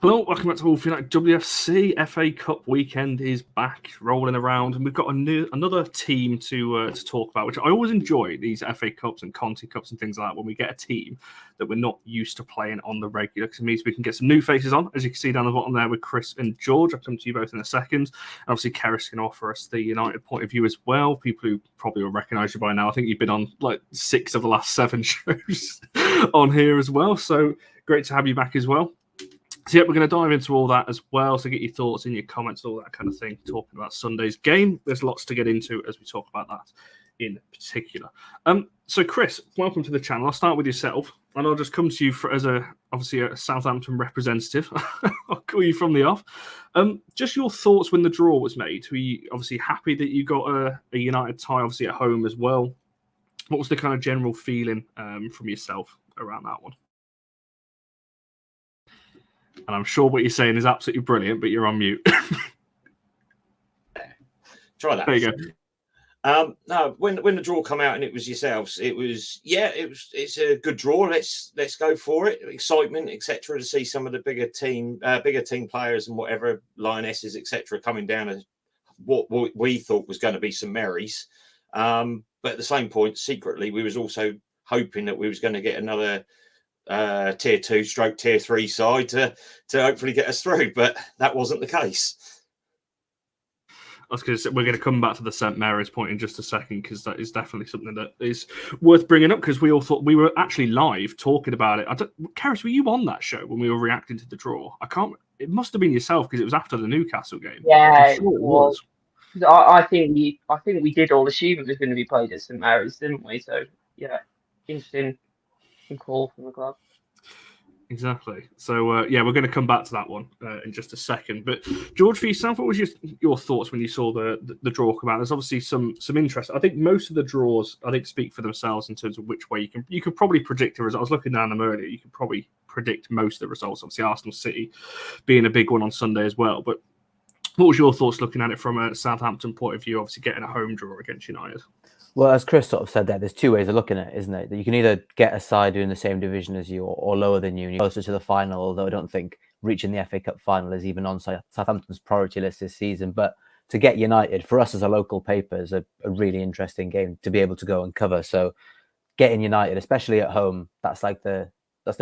Hello, welcome back to All For United WFC. FA Cup weekend is back, rolling around, and we've got another team to talk about, which I always enjoy, these FA Cups and Conti Cups and things like that, when we get a team that we're not used to playing on the regular, because it means we can get some new faces on, as you can see down the bottom there with Chris and George. I'll come to you both in a second. And obviously, Keris can offer us the United point of view as well. People who probably will recognise you by now. I think you've been on like 6 of the last 7 shows on here as well, so great to have you back as well. So, yeah, we're going to dive into all that as well. So get your thoughts and your comments, all that kind of thing, talking about Sunday's game. There's lots to get into as we talk about that in particular. So, Chris, welcome to the channel. I'll start with yourself, and I'll just come to you as obviously a Southampton representative. I'll call you from the off. Just your thoughts when the draw was made. Were you obviously happy that you got a United tie, obviously at home as well? What was the kind of general feeling from yourself around that one? And I'm sure what you're saying is absolutely brilliant, but you're on mute. Try that. There you go. No, when the draw come out and it was yourselves, it's a good draw. Let's go for it. Excitement, etc. To see some of the bigger team players and whatever Lionesses, etc. coming down as what we thought was going to be St Mary's. But at the same point, secretly, we was also hoping that we was going to get another tier 2 / tier 3 side to hopefully get us through, but that wasn't the case. We're going to come back to the St Mary's point in just a second, because that is definitely something that is worth bringing up, because we all thought we were actually live talking about it. Keris, were you on that show when we were reacting to the draw? It must have been yourself, because it was after the Newcastle game. Yeah, it was. I think we did all assume it was going to be played at St Mary's, didn't we? So yeah, interesting call from the club. Exactly. So, we're going to come back to that one in just a second. But, George, for yourself, what was your thoughts when you saw the draw come out? There's obviously some interest. I think most of the draws, speak for themselves in terms of which way you can probably predict the result. I was looking down them earlier. You could probably predict most of the results. Obviously, Arsenal City being a big one on Sunday as well. But what was your thoughts looking at it from a Southampton point of view, obviously getting a home draw against United? Well, as Chris sort of said there, there's 2 ways of looking at it, isn't it? That you can either get a side doing the same division as you or lower than you, and you're closer to the final, although I don't think reaching the FA Cup final is even on Southampton's priority list this season. But to get United, for us as a local paper, is a really interesting game to be able to go and cover. So getting United, especially at home, that's the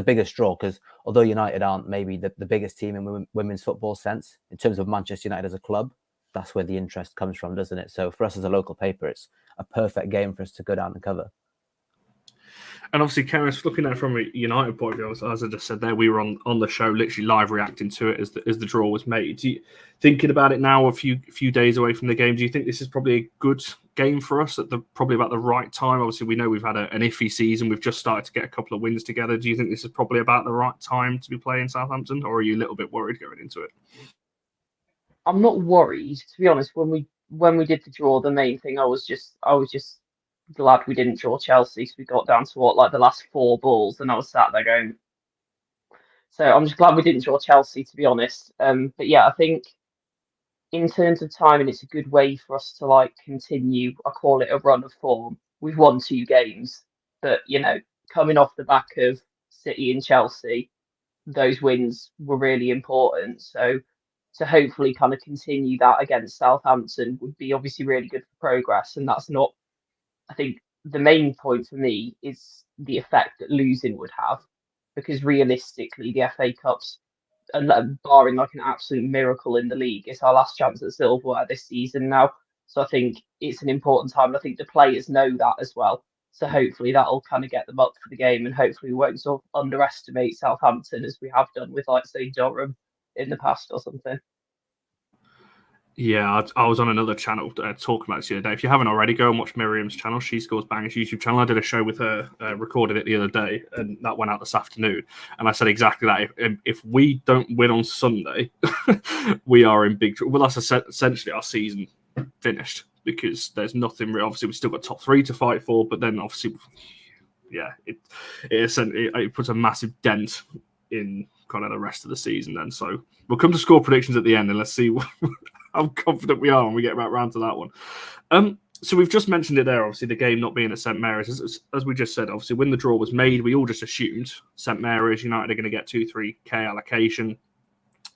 biggest draw, because although United aren't maybe the biggest team in women's football sense, in terms of Manchester United as a club, that's where the interest comes from, doesn't it? So for us as a local paper, it's a perfect game for us to go down and cover. And obviously, Keris, looking at it from a United point of view, as I just said there, we were on the show, literally live reacting to it as the draw was made. Thinking about it now, a few days away from the game, do you think this is probably a good game for us at probably about the right time? Obviously, we know we've had an iffy season. We've just started to get a couple of wins together. Do you think this is probably about the right time to be playing Southampton, or are you a little bit worried going into it? I'm not worried, to be honest. When we did the draw, the main thing I was just glad we didn't draw Chelsea, so we got down to the last 4 balls, and I was sat there going. So I'm just glad we didn't draw Chelsea, to be honest. But yeah, I think in terms of timing, it's a good way for us to continue. I call it a run of form. We've won 2 games, but coming off the back of City and Chelsea, those wins were really important. So to hopefully kind of continue that against Southampton would be obviously really good for progress. And that's not, I think the main point for me is the effect that losing would have, because realistically the FA Cup's, barring an absolute miracle in the league, it's our last chance at silverware this season now. So I think it's an important time. And I think the players know that as well. So hopefully that'll kind of get them up for the game, and hopefully we won't sort of underestimate Southampton as we have done with say Durham in the past or something. Yeah, I was on another channel talking about this the other day. If you haven't already, go and watch Miriam's channel. She Scores Bangers YouTube channel. I did a show with her, recorded it the other day, and that went out this afternoon. And I said exactly that. If we don't win on Sunday, we are in big trouble. Well, that's essentially our season finished, because there's nothing real. Obviously, we've still got top 3 to fight for, but then obviously, yeah, it puts a massive dent in kind of the rest of the season then. So we'll come to score predictions at the end, and let's see how confident we are when we get back round to that one. So we've just mentioned it there, obviously, the game not being at St Mary's. As we just said, obviously, when the draw was made, we all just assumed St Mary's United are going to get 2-3K allocation.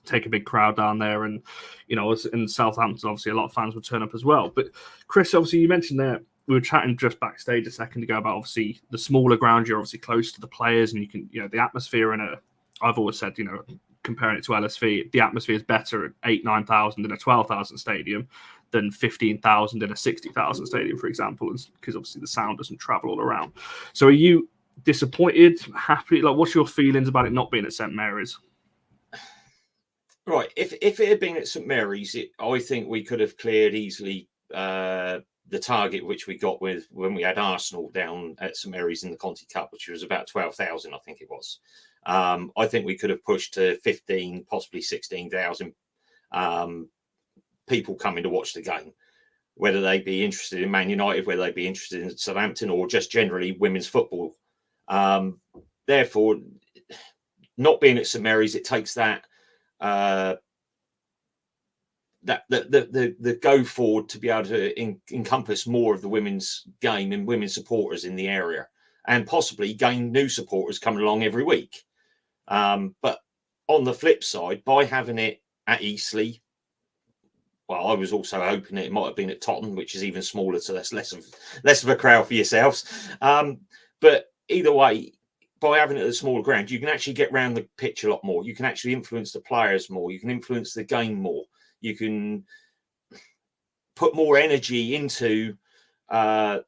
take a big crowd down there, and in Southampton, obviously a lot of fans would turn up as well. But Chris, obviously you mentioned there, we were chatting just backstage a second ago about obviously the smaller ground. You're obviously close to the players, and you can, the atmosphere I've always said, comparing it to LSV, the atmosphere is better at 8,000-9,000 in a 12,000 stadium than 15,000 in a 60,000 stadium, for example, because obviously the sound doesn't travel all around. So are you disappointed, happy? Like, what's your feelings about it not being at St Mary's? Right. If it had been at St Mary's, I think we could have cleared easily the target which we got with when we had Arsenal down at St Mary's in the Conti Cup, which was about 12,000, I think it was. I think we could have pushed to 15, possibly 16,000 people coming to watch the game, whether they be interested in Man United, whether they be interested in Southampton, or just generally women's football. Therefore, not being at St Mary's, it takes that the go forward to be able to encompass more of the women's game and women's supporters in the area, and possibly gain new supporters coming along every week. But on the flip side, by having it at Eastleigh, well, I was also hoping it might have been at Tottenham, which is even smaller, so that's less of a crowd for yourselves. But either way, by having it at a smaller ground, you can actually get around the pitch a lot more. You can actually influence the players more. You can influence the game more. You can put more energy into the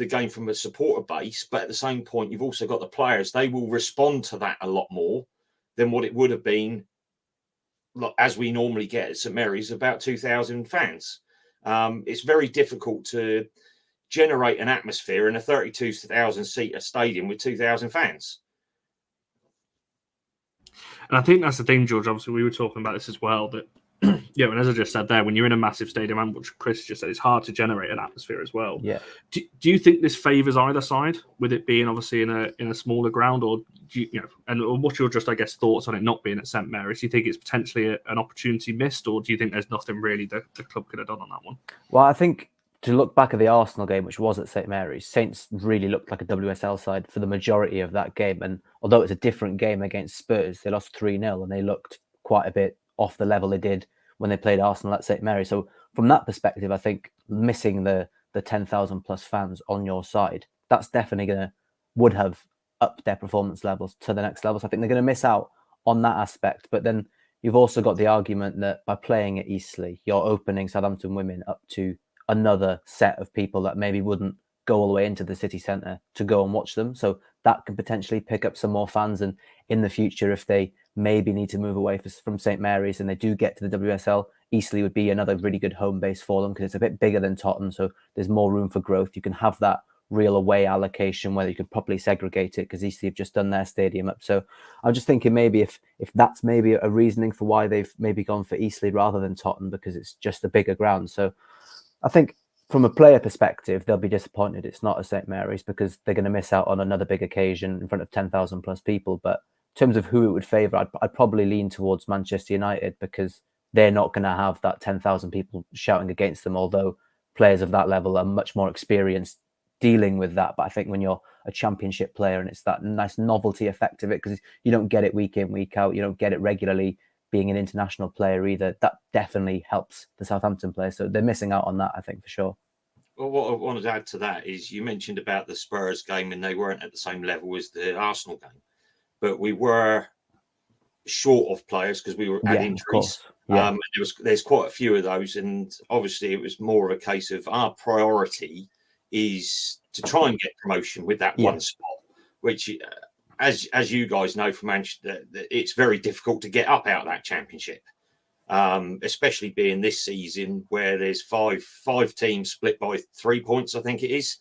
game from a supporter base. But at the same point, you've also got the players. They will respond to that a lot more than what it would have been, as we normally get at St Mary's, about 2,000 fans. It's very difficult to generate an atmosphere in a 32,000-seater stadium with 2,000 fans. And I think that's the thing, George. Obviously, we were talking about this as well, that and as I just said there, when you're in a massive stadium, and which Chris just said, it's hard to generate an atmosphere as well. Yeah. Do you think this favours either side, with it being obviously in a smaller ground, or and what's your just, I guess, thoughts on it not being at St Mary's? Do you think it's potentially an opportunity missed, or do you think there's nothing really the club could have done on that one? Well, I think to look back at the Arsenal game, which was at St Mary's, Saints really looked like a WSL side for the majority of that game. And although it's a different game against Spurs, they lost 3-0 and they looked quite a bit off the level they did when they played Arsenal at St Mary's. So from that perspective, I think missing the 10,000 plus fans on your side, that's definitely would have upped their performance levels to the next level. So I think they're going to miss out on that aspect. But then you've also got the argument that by playing at Eastleigh, you're opening Southampton women up to another set of people that maybe wouldn't go all the way into the city centre to go and watch them. So that can potentially pick up some more fans. And in the future, if they maybe need to move away from St Mary's and they do get to the WSL, Eastleigh would be another really good home base for them because it's a bit bigger than Tottenham. So there's more room for growth. You can have that real away allocation where you could properly segregate it because Eastleigh have just done their stadium up. So I'm just thinking maybe if that's maybe a reasoning for why they've maybe gone for Eastleigh rather than Tottenham, because it's just a bigger ground. So I think from a player perspective, they'll be disappointed it's not at St Mary's because they're going to miss out on another big occasion in front of 10,000 plus people. But in terms of who it would favour, I'd probably lean towards Manchester United because they're not going to have that 10,000 people shouting against them, although players of that level are much more experienced dealing with that. But I think when you're a championship player and it's that nice novelty effect of it, because you don't get it week in, week out, you don't get it regularly being an international player either, that definitely helps the Southampton players. So they're missing out on that, I think, for sure. Well, what I wanted to add to that is you mentioned about the Spurs game and they weren't at the same level as the Arsenal game, but we were short of players because we were had injuries. Yeah. And there's quite a few of those, and obviously it was more of a case of our priority is to try and get promotion with that one spot, which, as you guys know from Manchester, it's very difficult to get up out of that championship, especially being this season where there's five teams split by 3 points, I think it is,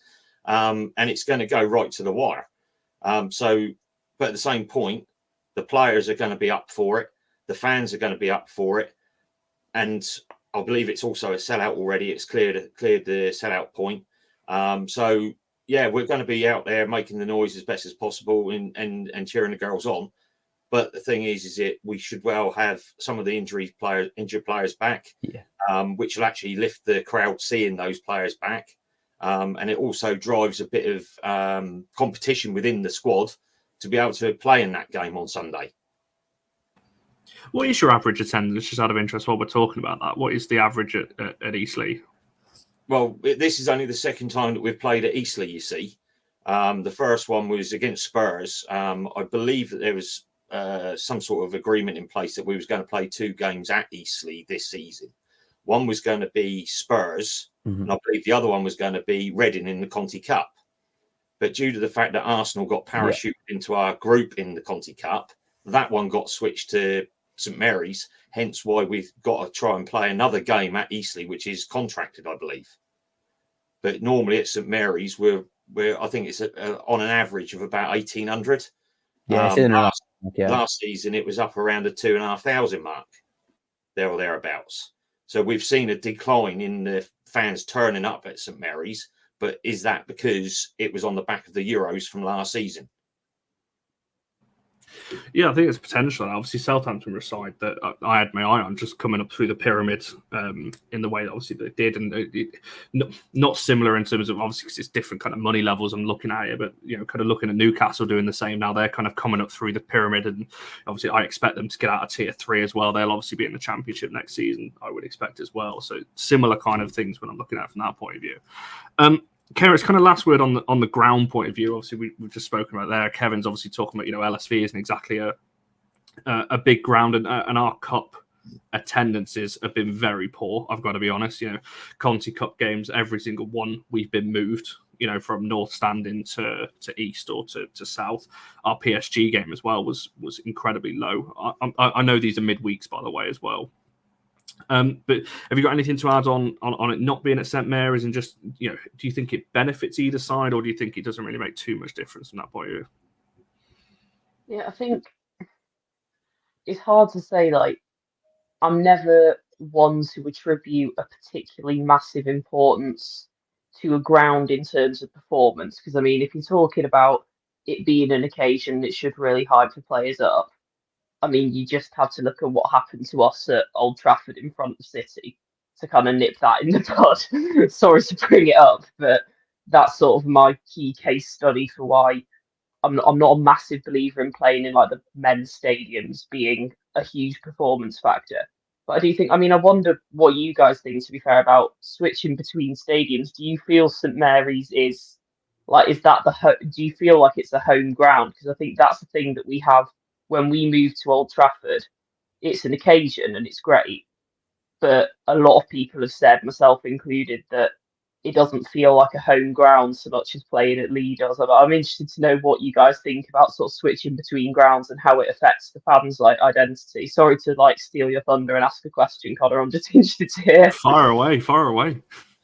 and it's going to go right to the wire. But at the same point, the players are going to be up for it, the fans are going to be up for it, and I believe it's also a sellout already. It's cleared the sellout point. So yeah, we're going to be out there making the noise as best as possible and cheering the girls on. But the thing is we should well have some of the injured players back, which will actually lift the crowd seeing those players back. And it also drives a bit of competition within the squad to be able to play in that game on Sunday. What is your average attendance, just out of interest while we're talking about that? What is the average at Eastleigh? Well, this is only the second time that we've played at Eastleigh, you see. The first one was against Spurs. I believe that there was some sort of agreement in place that we was going to play 2 games at Eastleigh this season. One was going to be Spurs, and I believe the other one was going to be Reading in the Conti Cup. But due to the fact that Arsenal got parachuted into our group in the Conti Cup, that one got switched to St Mary's, hence why we've got to try and play another game at Eastleigh, which is contracted, I believe. But normally at St Mary's, we're I think it's on an average of about 1,800. Yeah, last season, it was up around the 2,500 mark, there or thereabouts. So we've seen a decline in the fans turning up at St Mary's. But is that because it was on the back of the Euros from last season? Yeah, I think it's potential. Obviously, Southampton were a side that I had my eye on just coming up through the pyramid in the way that obviously they did, and not similar in terms of obviously because it's different kind of money levels. I'm looking at it, but kind of looking at Newcastle doing the same now. They're kind of coming up through the pyramid, and obviously I expect them to get out of tier 3 as well. They'll obviously be in the Championship next season, I would expect as well. So similar kind of things when I'm looking at it from that point of view. Karen, it's kind of last word on the ground point of view. Obviously, we've just spoken about there. Kevin's obviously talking about LSV isn't exactly a big ground, and our cup attendances have been very poor. I've got to be honest. Conti Cup games, every single one we've been moved. From north standing to east or to south. Our PSG game as well was incredibly low. I know these are midweeks, by the way, as well. But have you got anything to add on it not being at St Mary's, and just do you think it benefits either side, or do you think it doesn't really make too much difference from that point of view? Yeah, I think it's hard to say. Like, I'm never one to attribute a particularly massive importance to a ground in terms of performance, because I mean, if you're talking about it being an occasion that should really hype the players up, I mean, you just have to look at what happened to us at Old Trafford in front of City to kind of nip that in the bud. Sorry to bring it up, but that's sort of my key case study for why I'm not a massive believer in playing in like the men's stadiums being a huge performance factor. But I do think, I mean, I wonder what you guys think, to be fair, about switching between stadiums. Do you feel St Mary's is that do you feel like it's a home ground? Because I think that's the thing that we have when we move to Old Trafford. It's an occasion and it's great, but a lot of people have said, myself included, that it doesn't feel like a home ground so much as playing at Lee does. I'm interested to know what you guys think about sort of switching between grounds and how it affects the fans' identity. Sorry to steal your thunder and ask a question, Connor. I'm just interested to hear. Far away.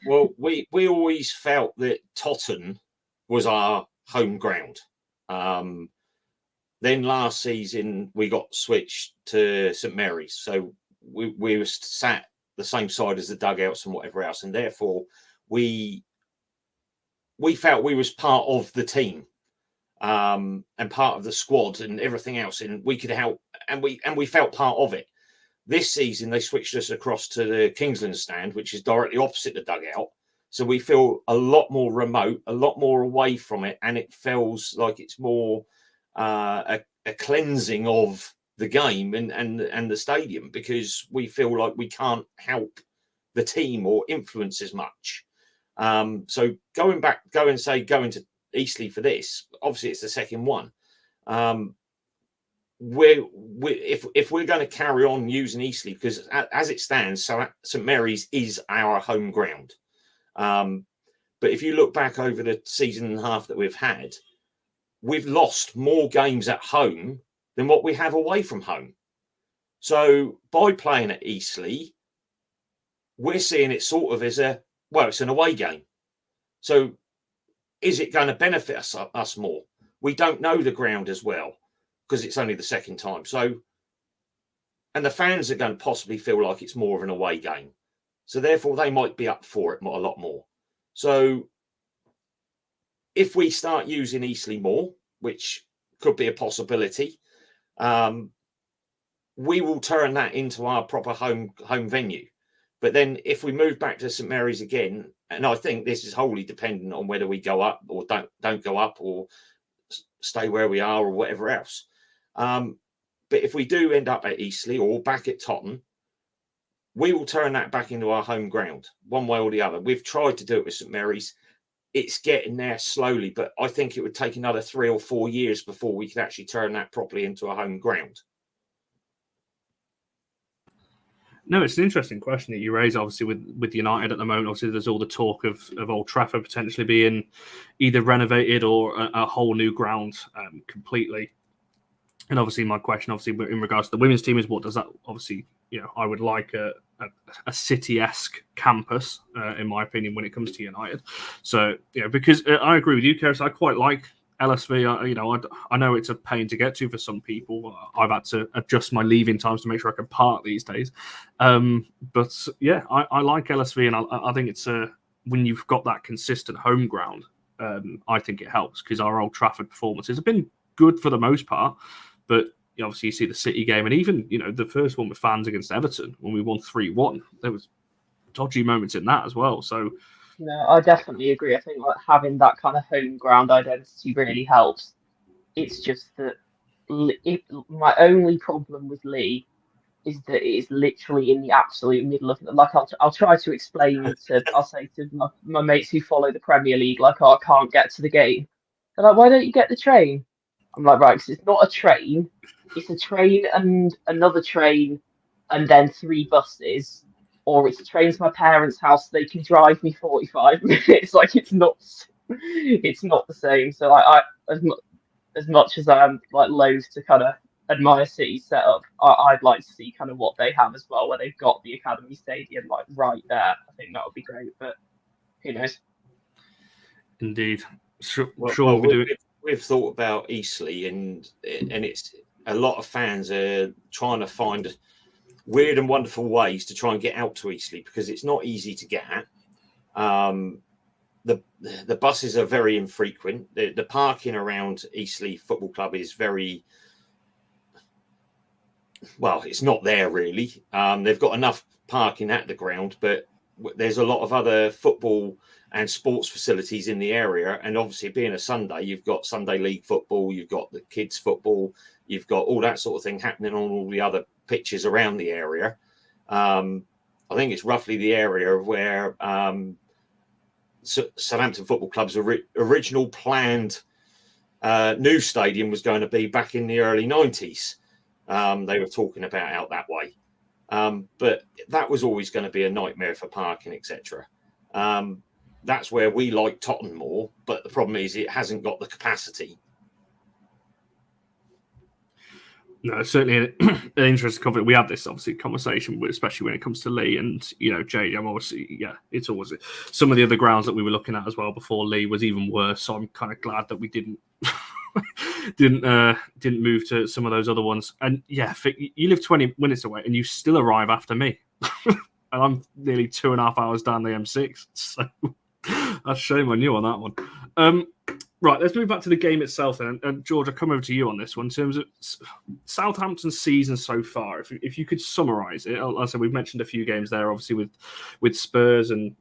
Well, we always felt that Tottenham was our home ground. Then last season we got switched to St Mary's, so we were sat the same side as the dugouts and whatever else, and therefore we felt we was part of the team and part of the squad and everything else, and we could help, and we felt part of it. This season they switched us across to the Kingsland stand, which is directly opposite the dugout, so we feel a lot more remote, a lot more away from it, and it feels like it's more a cleansing of the game and the stadium, because we feel like we can't help the team or influence as much. So going to Eastleigh for this, obviously it's the second one. If we're going to carry on using Eastleigh, because as it stands, so St Mary's is our home ground. But if you look back over the season and a half that we've had, we've lost more games at home than what we have away from home. So by playing at Eastleigh, we're seeing it sort of as it's an away game. So is it going to benefit us more? We don't know the ground as well, because it's only the second time. So, and the fans are going to possibly feel like it's more of an away game. So therefore they might be up for it a lot more. So if we start using Eastleigh more, which could be a possibility, we will turn that into our proper home venue. But then if we move back to St Mary's again, and I think this is wholly dependent on whether we go up or don't go up or stay where we are or whatever else, But if we do end up at Eastleigh or back at Tottenham, we will turn that back into our home ground, one way or the other. We've tried to do it with St Mary's. It's getting there slowly, but I think it would take another 3 or 4 years before we could actually turn that properly into a home ground. No, it's an interesting question that you raise, obviously, with United at the moment. Obviously, there's all the talk of Old Trafford potentially being either renovated or a whole new ground completely. And obviously, my question, obviously, in regards to the women's team is what does that, obviously, I would like a City-esque campus, in my opinion, when it comes to United. So, because I agree with you, Keris, I quite like LSV. I know it's a pain to get to for some people. I've had to adjust my leaving times to make sure I can park these days. But yeah, I like LSV, and I think it's when you've got that consistent home ground, I think it helps because our Old Trafford performances have been good for the most part. But obviously, you see the City game, and even the first one with fans against Everton when we won 3-1. There was dodgy moments in that as well. So. No, I definitely agree. I think like having that kind of home ground identity really helps. It's just that my only problem with Lee is that it is literally in the absolute middle of like I'll try to explain I'll say to my mates who follow the Premier League like, oh, I can't get to the game. They're like, why don't you get the train? I'm like, right, because it's not a train. It's a train and another train and then 3 buses. Or it's a train to my parents' house. They can drive me 45 minutes. Like it's not the same. So I as much as I'm like loath to kind of admire City's setup, I'd like to see kind of what they have as well, where they've got the Academy Stadium like right there. I think that would be great. But who knows? Indeed, we've thought about Eastleigh, and it's a lot of fans are trying to find weird and wonderful ways to try and get out to Eastleigh because it's not easy to get at. The buses are very infrequent. The parking around Eastleigh Football Club is very well. It's not there really. They've got enough parking at the ground, but there's a lot of other football and sports facilities in the area. And obviously, being a Sunday, you've got Sunday League football, you've got the kids' football, you've got all that sort of thing happening on all the other pitches around the area. I think it's roughly the area of where Southampton Football Club's original planned new stadium was going to be back in the early 90s. They were talking about out that way. But that was always going to be a nightmare for parking, etc. That's where we like Tottenham more, but the problem is it hasn't got the capacity. No, certainly an interesting conversation. We have this obviously conversation, especially when it comes to Lee and Jade. I'm obviously it's always some of the other grounds that we were looking at as well before Lee was even worse. So I'm kind of glad that we didn't move to some of those other ones. And yeah, you live 20 minutes away and you still arrive after me, and I'm nearly 2.5 hours down the M6. So that's shame on you on that one. Right, let's move back to the game itself then. And George, I'll come over to you on this one. In terms of Southampton's season so far, if you could summarise it, like I said, we've mentioned a few games there, obviously with Spurs and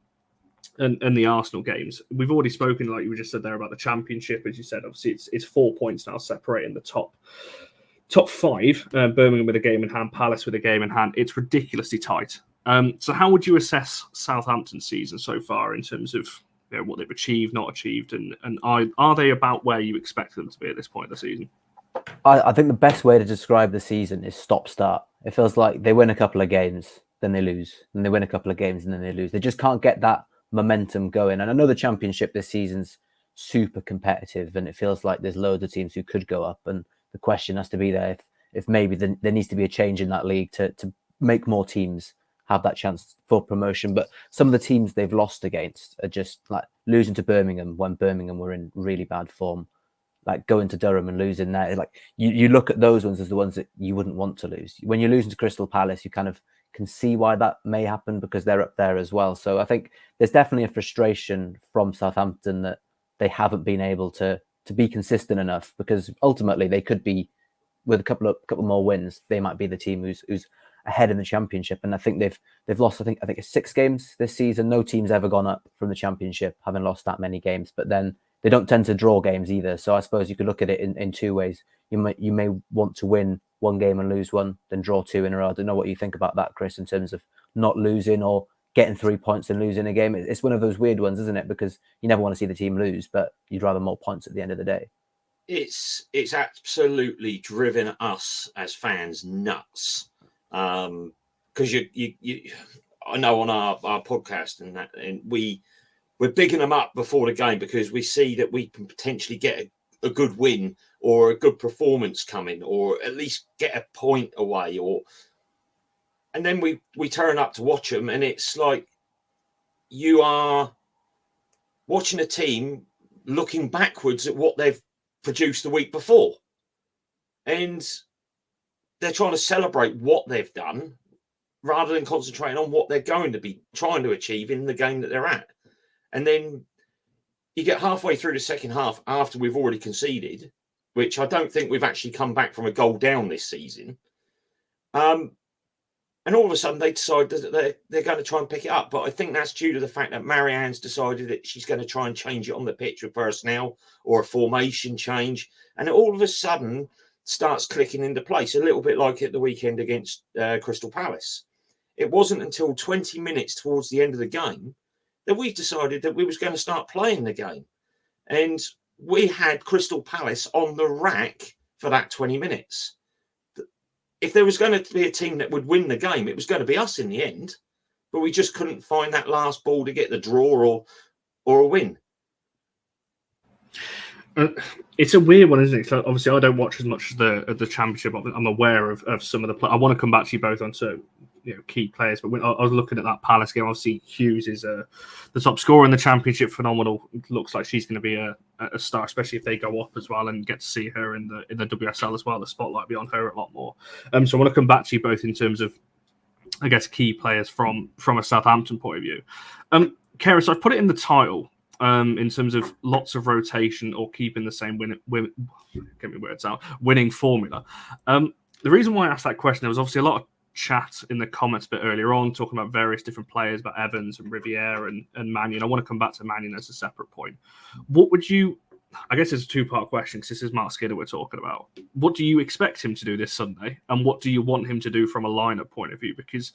the Arsenal games. We've already spoken, like you just said there, about the Championship. As you said, obviously it's 4 points now separating the top 5. Birmingham with a game in hand, Palace with a game in hand. It's ridiculously tight. So how would you assess Southampton's season so far in terms of what they've achieved, not achieved, and are they about where you expect them to be at this point of the season? I think the best way to describe the season is stop-start. It feels like they win a couple of games, then they lose, and they win a couple of games, and then they lose. They just can't get that momentum going. And I know the Championship this season's super competitive, and it feels like there's loads of teams who could go up. And the question has to be there if maybe there needs to be a change in that league to make more teams have that chance for promotion. But some of the teams they've lost against are just like losing to Birmingham when Birmingham were in really bad form, like going to Durham and losing there. Like you look at those ones as the ones that you wouldn't want to lose. When you're losing to Crystal Palace, you kind of can see why that may happen because they're up there as well. So I think there's definitely a frustration from Southampton that they haven't been able to be consistent enough, because ultimately they could be, with a couple more wins, they might be the team who's ahead in the Championship. And I think they've lost, I think it's 6 games this season. No team's ever gone up from the Championship having lost that many games, but then they don't tend to draw games either. So I suppose you could look at it in 2 ways. You may want to win one game and lose one, then draw 2 in a row. I don't know what you think about that, Chris, in terms of not losing or getting 3 points and losing a game. It's one of those weird ones, isn't it? Because you never want to see the team lose, but you'd rather more points at the end of the day. It's absolutely driven us as fans nuts. Because I know on our podcast and we're bigging them up before the game because we see that we can potentially get a good win or a good performance coming, or at least get a point away, and then we turn up to watch them, and it's like you are watching a team looking backwards at what they've produced the week before, and they're trying to celebrate what they've done rather than concentrating on what they're going to be trying to achieve in the game that they're at. And then you get halfway through the second half after we've already conceded, which I don't think we've actually come back from a goal down this season. And all of a sudden they decide that they're going to try and pick it up. But I think that's due to the fact that Marianne's decided that she's going to try and change it on the pitch with personnel or a formation change. And it all of a sudden starts clicking into place, a little bit like at the weekend against Crystal Palace. It wasn't until 20 minutes towards the end of the game that we decided that we was going to start playing the game. And we had Crystal Palace on the rack for that 20 minutes. If there was going to be a team that would win the game, it was going to be us in the end. But we just couldn't find that last ball to get the draw or a win. It's a weird one, isn't it? So obviously, I don't watch as much as the Championship. I'm aware of some of the. I want to come back to you both on key players. But when I was looking at that Palace game, obviously Hughes is the top scorer in the Championship. Phenomenal. It looks like she's going to be a star, especially if they go up as well and get to see her in the WSL as well. The spotlight will be on her a lot more. So I want to come back to you both in terms of, I guess, key players from a Southampton point of view. Kara, so I've put it in the title. In terms of lots of rotation or keeping the same winning formula. The reason why I asked that question, there was obviously a lot of chat in the comments a bit earlier on, talking about various different players, about Evans and Riviere and Mannion. I want to come back to Mannion as a separate point. What would you, I guess it's a two-part question because this is Marc Skinner we're talking about. What do you expect him to do this Sunday? And what do you want him to do from a lineup point of view? Because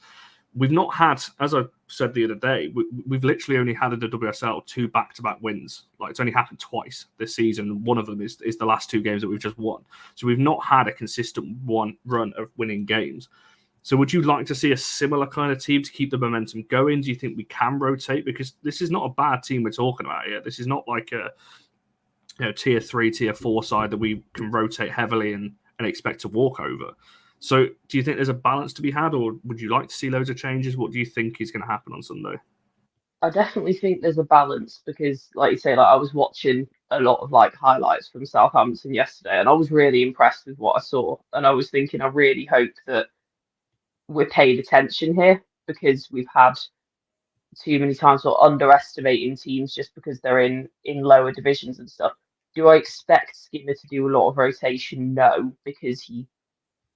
we've not had, as I said the other day, we've literally only had in the WSL 2 back-to-back wins. Like, it's only happened twice this season. One of them is the last 2 games that we've just won. So we've not had a consistent run of winning games. So would you like to see a similar kind of team to keep the momentum going? Do you think we can rotate? Because this is not a bad team we're talking about here. This is not like a tier 3, tier 4 side that we can rotate heavily and expect to walk over. So do you think there's a balance to be had, or would you like to see loads of changes? What do you think is going to happen on Sunday? I definitely think there's a balance because, like you say, I was watching a lot of highlights from Southampton yesterday, and I was really impressed with what I saw. And I was thinking, I really hope that we're paid attention here because we've had too many times underestimating teams just because they're in lower divisions and stuff. Do I expect Skinner to do a lot of rotation? No, because he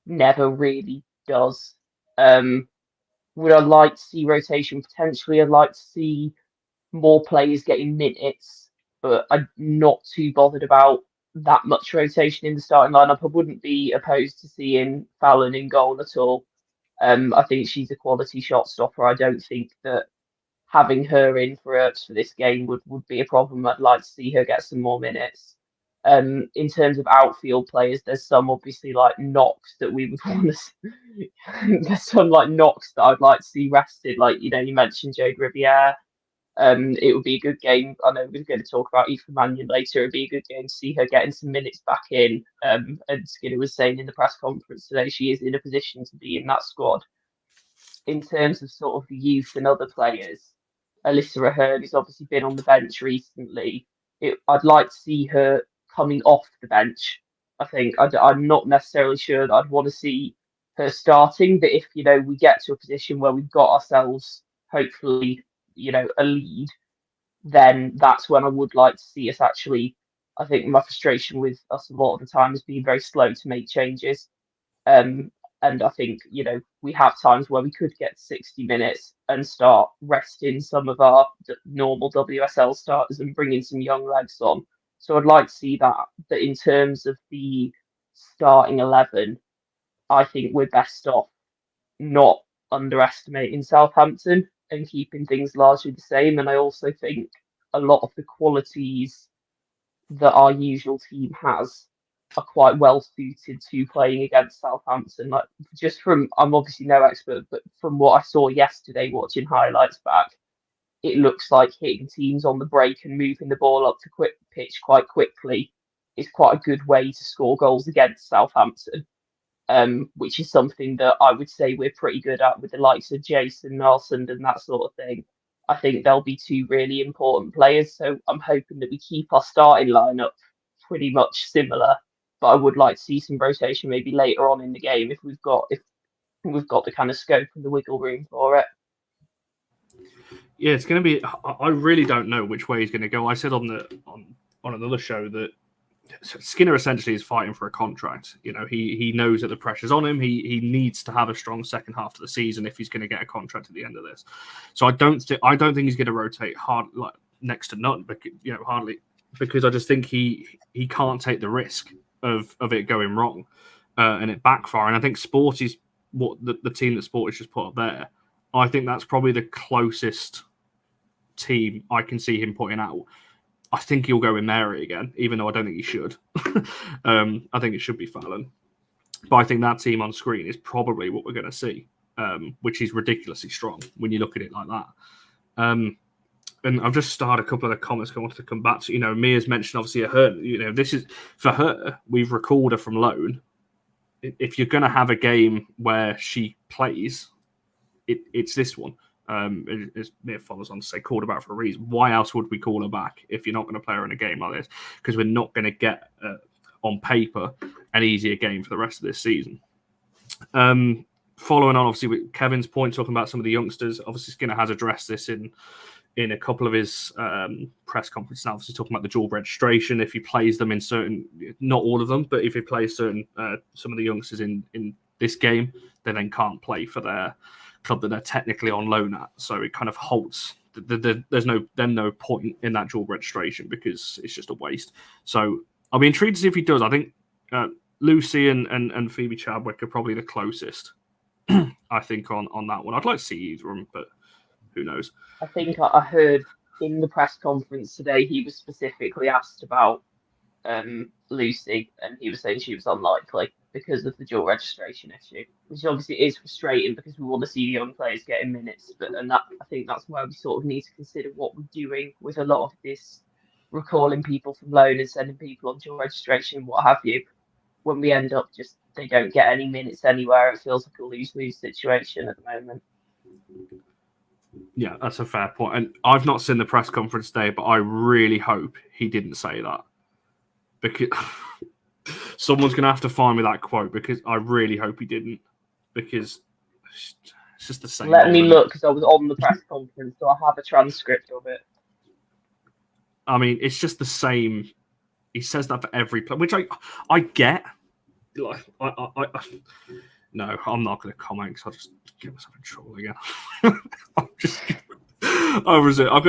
never really does. Would I like to see rotation? Potentially, I'd like to see more players getting minutes, but I'm not too bothered about that much rotation in the starting lineup. I wouldn't be opposed to seeing Fallon in goal at all. I think she's a quality shot stopper. I don't think that having her in for this game would be a problem. I'd like to see her get some more minutes. In terms of outfield players, there's some obviously like Knox that we would want to see. There's some like Knox that I'd like to see rested. Like, you mentioned Jade Riviere. It would be a good game. I know we're going to talk about Aoife Mannion later. It would be a good game to see her getting some minutes back in. And Skinner was saying in the press conference today she is in a position to be in that squad. In terms of sort of the youth and other players, Alyssa Ahern has obviously been on the bench recently. I'd like to see her coming off the bench. I think I'm not necessarily sure that I'd want to see her starting, but if we get to a position where we've got ourselves hopefully a lead, then that's when I would like to see us actually. I think my frustration with us a lot of the time has been very slow to make changes, and I think we have times where we could get 60 minutes and start resting some of our normal WSL starters and bringing some young legs on. So I'd like to see that in terms of the starting 11, I think we're best off not underestimating Southampton and keeping things largely the same. And I also think a lot of the qualities that our usual team has are quite well suited to playing against Southampton. Like, just from, I'm obviously no expert, but from what I saw yesterday watching highlights back, it looks like hitting teams on the break and moving the ball up to quick pitch quite quickly is quite a good way to score goals against Southampton. Which is something that I would say we're pretty good at with the likes of Jason Nelson and that sort of thing. I think they'll be two really important players, so I'm hoping that we keep our starting lineup pretty much similar. But I would like to see some rotation maybe later on in the game if we've got the kind of scope and the wiggle room for it. Yeah, it's going to be. I really don't know which way he's going to go. I said on another show that Skinner essentially is fighting for a contract. You know, he knows that the pressure's on him. He needs to have a strong second half of the season if he's going to get a contract at the end of this. So I don't think he's going to rotate hard, like next to none, but hardly, because I just think he can't take the risk of it going wrong and it backfiring. I think Sport is what the team that Sport has just put up there. I think that's probably the closest team I can see him putting out. I think he'll go in Mary again, even though I don't think he should. I think it should be Fallon. But I think that team on screen is probably what we're going to see, which is ridiculously strong when you look at it like that. And I've just started a couple of the comments I wanted to come back to. Mia's mentioned, obviously, her. This is, for her, we've recalled her from loan. If you're going to have a game where she plays, it's this one. As Mia follows on to say, called her back for a reason. Why else would we call her back if you're not going to play her in a game like this? Because we're not going to get, on paper, an easier game for the rest of this season. Following on, obviously, with Kevin's point, talking about some of the youngsters, obviously Skinner has addressed this in a couple of his press conferences now, obviously talking about the dual registration. If he plays them in certain, not all of them, but if he plays certain, some of the youngsters in this game, they then can't play for their club that they're technically on loan at. So it kind of halts. There's no point in that dual registration because it's just a waste. So I'll be intrigued to see if he does. I think Lucy and Phoebe Chadwick are probably the closest, I think, on that one. I'd like to see either of them, but who knows? I think I heard in the press conference today he was specifically asked about Lucy, and he was saying she was unlikely because of the dual registration issue, which obviously is frustrating because we want to see the young players getting minutes. I think that's where we sort of need to consider what we're doing with a lot of this recalling people from loan and sending people on dual registration and what have you. When we end up just they don't get any minutes anywhere, it feels like a lose-lose situation at the moment. Yeah, that's a fair point. And I've not seen the press conference today, but I really hope he didn't say that. Because someone's going to have to find me that quote, because I really hope he didn't. Because it's just the same. Let me look, because I was on the press conference, so I have a transcript of it. I mean, it's just the same. He says that for every play, which I get. Like, no, I'm not going to comment because I'll just get myself in trouble again.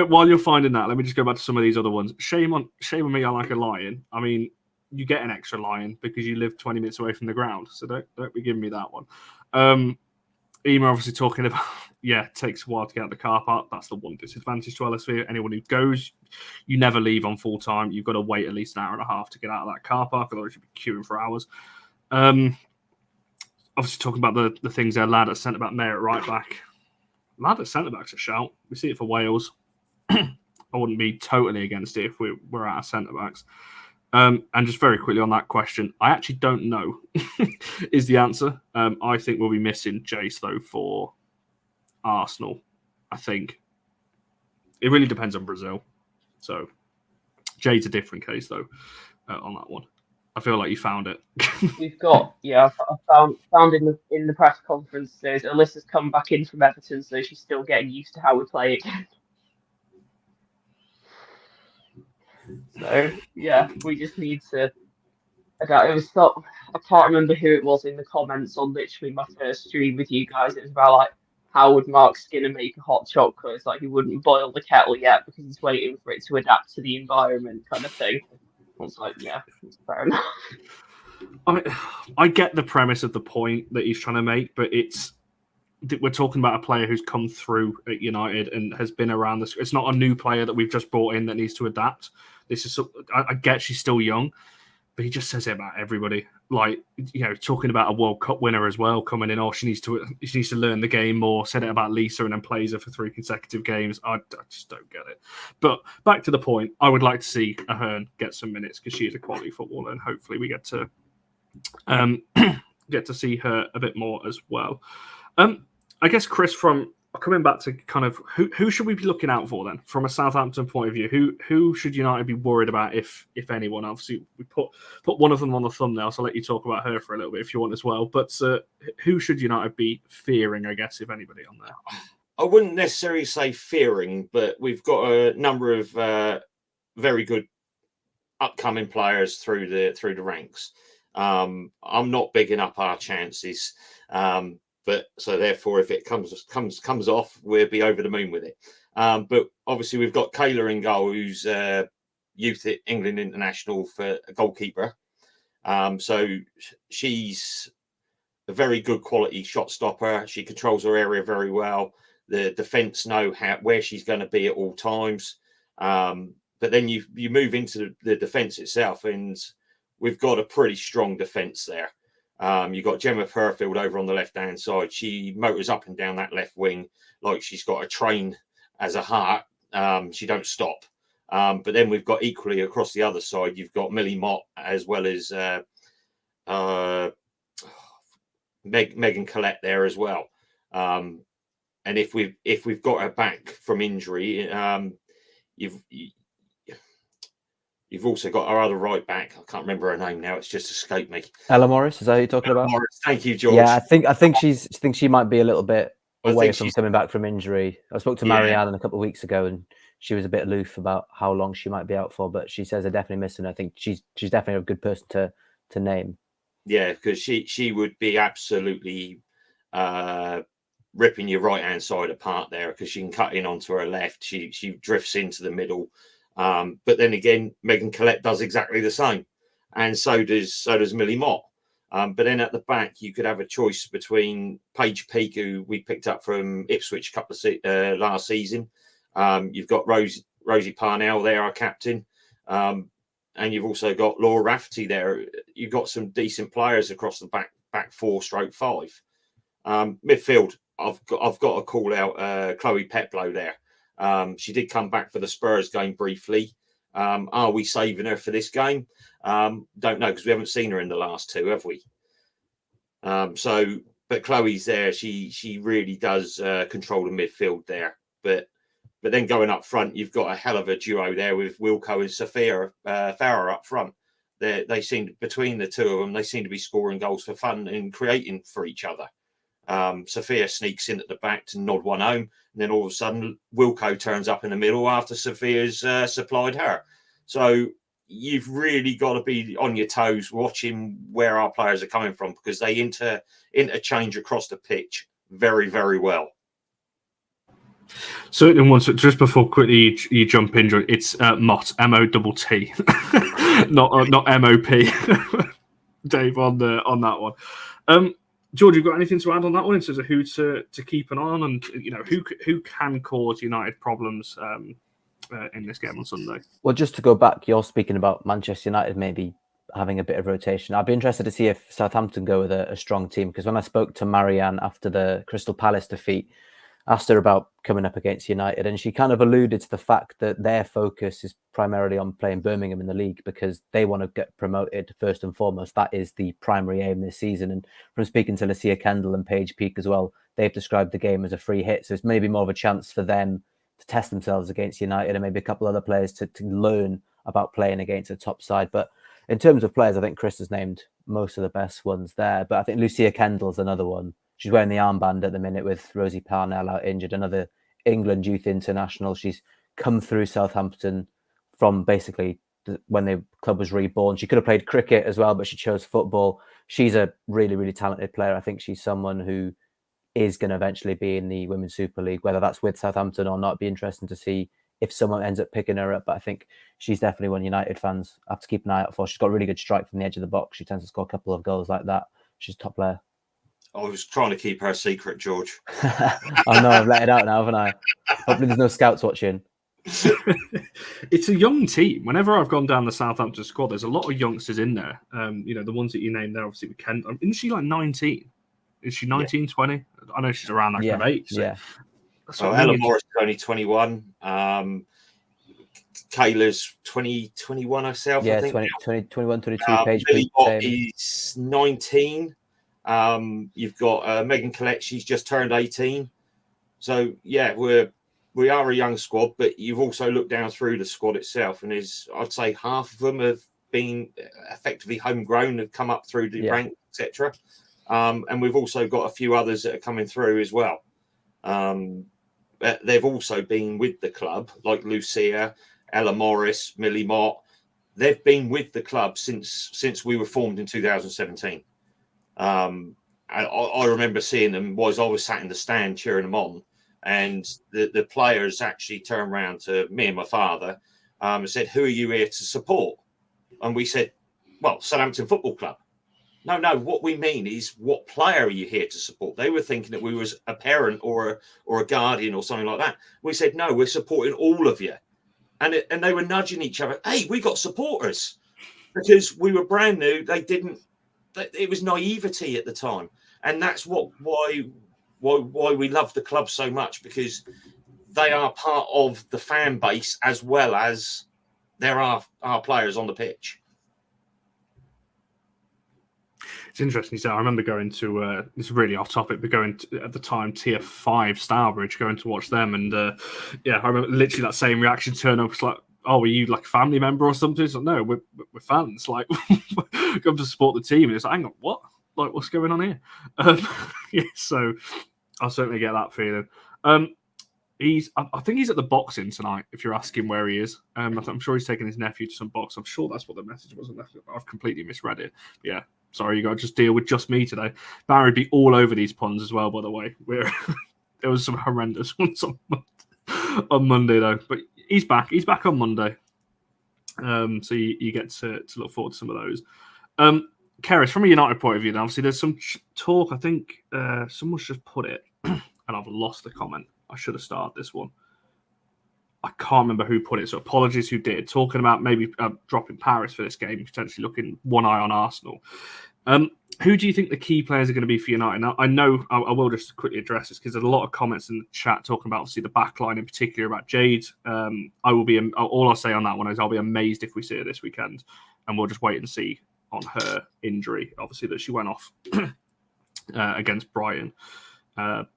While you're finding that, let me just go back to some of these other ones. Shame on me, I like a lion. I mean, you get an extra lion because you live 20 minutes away from the ground. So don't be giving me that one. Ema obviously talking about, it takes a while to get out of the car park. That's the one disadvantage to LSV. Anyone who goes, you never leave on full time. You've got to wait at least an hour and a half to get out of that car park, otherwise you'll be queuing for hours. Obviously talking about the things there, lad at centre back, Mayor at right back. Lad at centre back's a shout. We see it for Wales. I wouldn't be totally against it if we're out of centre backs. And just very quickly on that question, I actually don't know is the answer. I think we'll be missing Jace though for Arsenal. I think it really depends on Brazil. So Jade's a different case though on that one. I feel like you found it. We've got, I found in the press conference, there's Alyssa's come back in from Everton, so she's still getting used to how we play again. So, we just need to adapt. I can't remember who it was in the comments on literally my first stream with you guys. It was about, like, how would Marc Skinner make a hot chocolate? It's like he wouldn't boil the kettle yet because he's waiting for it to adapt to the environment kind of thing. I was like, it's fair enough. I get the premise of the point that he's trying to make, but we're talking about a player who's come through at United and has been around this. It's not a new player that we've just brought in that needs to adapt. This is, I get she's still young, but he just says it about everybody. Like, talking about a World Cup winner as well coming in. Oh, she needs to learn the game more. Said it about Lisa and then plays her for 3 consecutive games. I just don't get it. But back to the point, I would like to see Ahern get some minutes because she is a quality footballer, and hopefully we get to see her a bit more as well. I guess, Chris, from coming back to kind of who should we be looking out for then from a Southampton point of view? Who should United be worried about if anyone? Obviously, we put one of them on the thumbnail, so I'll let you talk about her for a little bit if you want as well. But who should United be fearing, I guess, if anybody on there? I wouldn't necessarily say fearing, but we've got a number of very good upcoming players through the ranks. I'm not bigging up our chances. But so therefore, if it comes off, we'll be over the moon with it. But obviously, we've got Kayla in goal, who's youth England international for a goalkeeper. So she's a very good quality shot stopper. She controls her area very well. The defence know where she's going to be at all times. But then you move into the defence itself, and we've got a pretty strong defence there. You've got Gemma Purfield over on the left-hand side. She motors up and down that left wing like she's got a train as a heart. She don't stop. But then we've got equally across the other side, you've got Millie Mott as well as Megan Collette there as well. And if we've got her back from injury, You've also got our other right back. I can't remember her name now. It's just escaped me. Ella Morris, is that who you're talking about? Morris. Thank you, George. Yeah, I think she might be a little bit away from coming back from injury. I spoke to Marianne a couple of weeks ago, and she was a bit aloof about how long she might be out for. But she says they're definitely missing her. I think she's definitely a good person to name. Yeah, because she would be absolutely ripping your right hand side apart there because she can cut in onto her left. She drifts into the middle. But then again, Megan Collette does exactly the same, and so does Millie Mott. But then at the back, you could have a choice between Paige Peake, who we picked up from Ipswich a couple of last season. You've got Rosie Parnell there, our captain, and you've also got Laura Rafferty there. You've got some decent players across the back 4/5. Midfield, I've got to call out Chloe Peplow there. She did come back for the Spurs game briefly. Are we saving her for this game? Don't know, because we haven't seen her in the last 2, have we? But Chloe's there. She really does control the midfield there. But then going up front, you've got a hell of a duo there with Wilco and Sophia Farrer up front. They seem, between the two of them, they seem to be scoring goals for fun and creating for each other. Sophia sneaks in at the back to nod one home, and then all of a sudden Wilco turns up in the middle after Sophia's supplied her. So you've really got to be on your toes watching where our players are coming from, because they interchange across the pitch very, very well. Certainly, once just before quickly you jump into it, it's Mott, M-O-T-T, not M-O-P. Dave on that one. George, you got anything to add on that one in terms of who to keep an eye on, and who can cause United problems in this game on Sunday? Well, just to go back, you're speaking about Manchester United maybe having a bit of rotation. I'd be interested to see if Southampton go with a strong team, because when I spoke to Marianne after the Crystal Palace defeat, asked her about coming up against United, and she kind of alluded to the fact that their focus is primarily on playing Birmingham in the league because they want to get promoted first and foremost. That is the primary aim this season. And from speaking to Lucia Kendall and Paige Peake as well, they've described the game as a free hit. So it's maybe more of a chance for them to test themselves against United and maybe a couple other players to learn about playing against a top side. But in terms of players, I think Chris has named most of the best ones there. But I think Lucia Kendall's another one. She's wearing the armband at the minute with Rosie Parnell out injured, another England youth international. She's come through Southampton from basically when the club was reborn. She could have played cricket as well, but she chose football. She's a really, really talented player. I think she's someone who is going to eventually be in the Women's Super League, whether that's with Southampton or not. It'd be interesting to see if someone ends up picking her up. But I think she's definitely one United fans have to keep an eye out for. She's got a really good strike from the edge of the box. She tends to score a couple of goals like that. She's a top player. I was trying to keep her secret, George. I know, I've let it out now, haven't I? Hopefully there's no scouts watching. It's a young team. Whenever I've gone down the Southampton squad, there's a lot of youngsters in there. The ones that you named there, obviously, with Kent. Isn't she like 19? Is she 19, yeah. 20? I know she's around that kind of age. So yeah. Ella Morris is only 21. Kayla's 21 herself. Yeah, I think. 21, 22. Page Billy Bott is 19. You've got Megan Collette. She's just turned 18. So yeah, we are a young squad, but you've also looked down through the squad itself, and I'd say half of them have been effectively homegrown, have come up through the ranks, etc. And we've also got a few others that are coming through as well. But they've also been with the club, like Lucia, Ella Morris, Millie Mott. They've been with the club since we were formed in 2017. I remember seeing them I was sat in the stand cheering them on, and the players actually turned around to me and my father and said, "Who are you here to support?" And we said, "Well, Southampton Football Club." No, what we mean is, what player are you here to support? They were thinking that we was a parent or a guardian or something like that. We said, no, we're supporting all of you. And they were nudging each other. Hey, we got supporters, because we were brand new. It was naivety at the time. And that's why we love the club so much, because they are part of the fan base as well as there are our players on the pitch. It's interesting. So I remember going to it's really off topic, but going to, at the time, Tier 5 Stourbridge, going to watch them, and I remember literally that same reaction. Turn up, it's like, "Oh, are you like a family member or something?" It's like, "No, we're fans. Like, come to support the team." And it's like, "Hang on, what? Like, what's going on here?" So I'll certainly get that feeling. I think he's at the boxing tonight, if you're asking where he is. I'm sure he's taking his nephew to some box. I'm sure that's what the message was. I've completely misread it. But yeah, sorry, you got to just deal with just me today. Barry'd be all over these puns as well, by the way. There was some horrendous ones on Monday, though. But he's back. He's back on Monday. So you get to look forward to some of those. Keris, from a United point of view, now, obviously there's some talk. I think someone's just put it, and I've lost the comment. I should have started this one. I can't remember who put it, so apologies who did. Talking about maybe dropping Paris for this game, potentially looking one eye on Arsenal. Who do you think the key players are going to be for United? Now, I know I will just quickly address this, because there's a lot of comments in the chat talking about, obviously, the back line in particular, about Jade. All I'll say on that one is I'll be amazed if we see her this weekend, and we'll just wait and see on her injury, obviously, that she went off against Brighton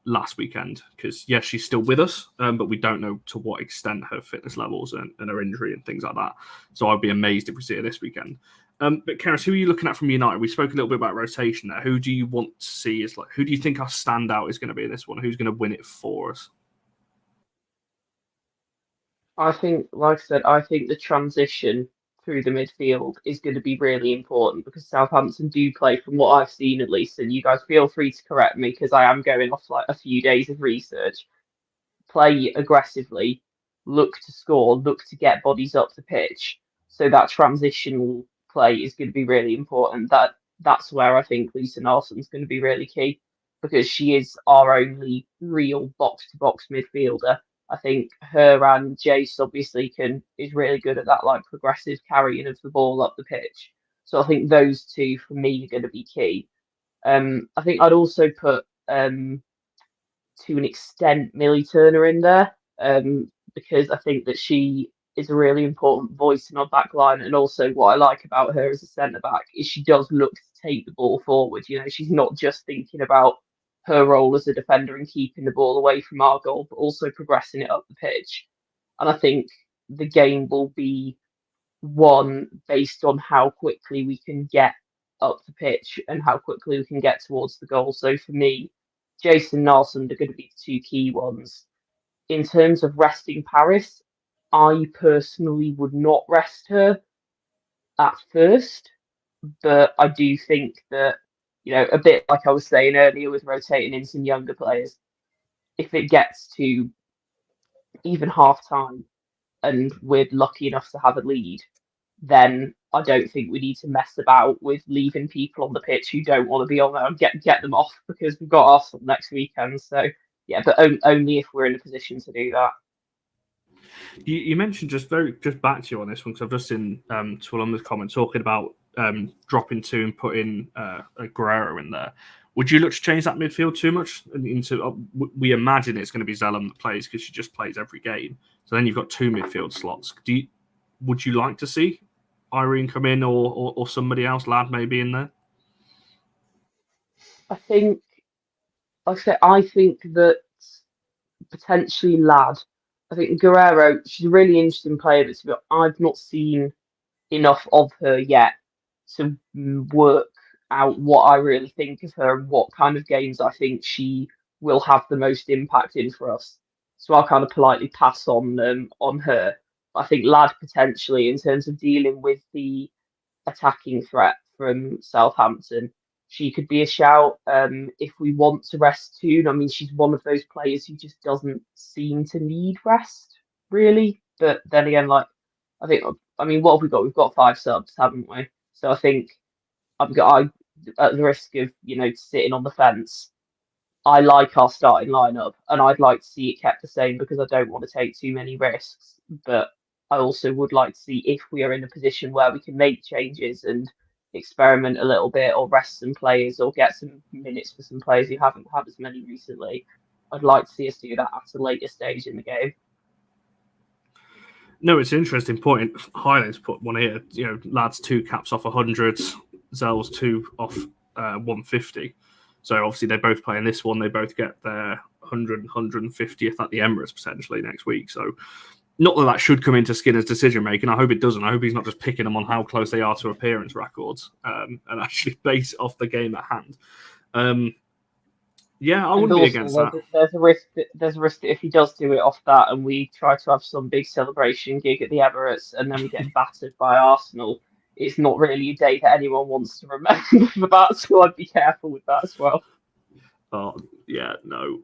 last weekend, because yes, she's still with us, but we don't know to what extent her fitness levels and her injury and things like that. So I'd be amazed if we see her this weekend. But Keris, who are you looking at from United? We spoke a little bit about rotation there. Who do you want to see who do you think our standout is going to be in this one? Who's going to win it for us? I think, like I said, the transition through the midfield is going to be really important, because Southampton do play, from what I've seen at least, and you guys feel free to correct me because I am going off like a few days of research, play aggressively, look to score, look to get bodies up the pitch. So that transitional play is going to be really important. That's where I think Lisa Nelson's going to be really key, because she is our only real box-to-box midfielder. I think her and Jace obviously is really good at that, like, progressive carrying of the ball up the pitch. So I think those two for me are going to be key. I think I'd also put to an extent Millie Turner in there, because I think that she is a really important voice in our back line, and also what I like about her as a centre back is she does look to take the ball forward. You know, she's not just thinking about her role as a defender and keeping the ball away from our goal, but also progressing it up the pitch. And I think the game will be won based on how quickly we can get up the pitch and how quickly we can get towards the goal. So for me, Jason Nelson are going to be the two key ones. In terms of resting Paris, I personally would not rest her at first, but I do think that, you know, a bit like I was saying earlier with rotating in some younger players, if it gets to even half time and we're lucky enough to have a lead, then I don't think we need to mess about with leaving people on the pitch who don't want to be on there and get them off, because we've got Arsenal next weekend. So yeah, but only if we're in a position to do that. You mentioned just back to you on this one, because I've just seen Twilum's comment talking about dropping 2 and putting a Guerrero in there. Would you look to change that midfield too much? We imagine it's going to be Zellum that plays because she just plays every game. So then you've got 2 midfield slots. Would you like to see Irene come in or somebody else, Lad, maybe in there? I think, like I said, I think that potentially Lad. I think Guerrero, she's a really interesting player, but I've not seen enough of her yet to work out what I really think of her and what kind of games I think she will have the most impact in for us. So I'll kind of politely pass on her. I think Lad potentially, in terms of dealing with the attacking threat from Southampton, she could be a shout if we want to rest Toon. I mean, she's one of those players who just doesn't seem to need rest, really. But then again, what have we got? We've got 5 subs, haven't we? So I think at the risk of sitting on the fence, I like our starting lineup, and I'd like to see it kept the same because I don't want to take too many risks. But I also would like to see if we are in a position where we can make changes and experiment a little bit, or rest some players, or get some minutes for some players who haven't had as many recently. I'd like to see us do that at a later stage in the game. No, it's an interesting point. Highlands put one here. Lads 2 caps off 100, Zell's 2 off 150. So obviously they both play in this one. They both get their 100 and 150th at the Emirates potentially next week. So not that should come into Skinner's decision making. I hope it doesn't. I hope he's not just picking them on how close they are to appearance records and actually base off the game at hand. I wouldn't be against that. There's a risk that if he does do it off that, and we try to have some big celebration gig at the Emirates, and then we get battered by Arsenal, it's not really a day that anyone wants to remember that. So I'd be careful with that as well. Oh yeah, no.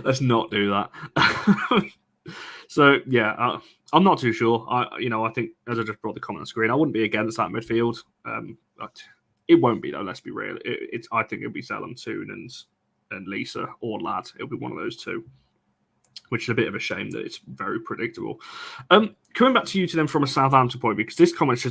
Let's not do that. So yeah, I'm not too sure. I think, as I just brought the comment on screen, I wouldn't be against that midfield. It won't be though. Let's be real. I think it'll be Zellum, Toon, and Lisa or Lad. It'll be one of those 2, which is a bit of a shame that it's very predictable. Coming back to you then from a Southampton point, because this comment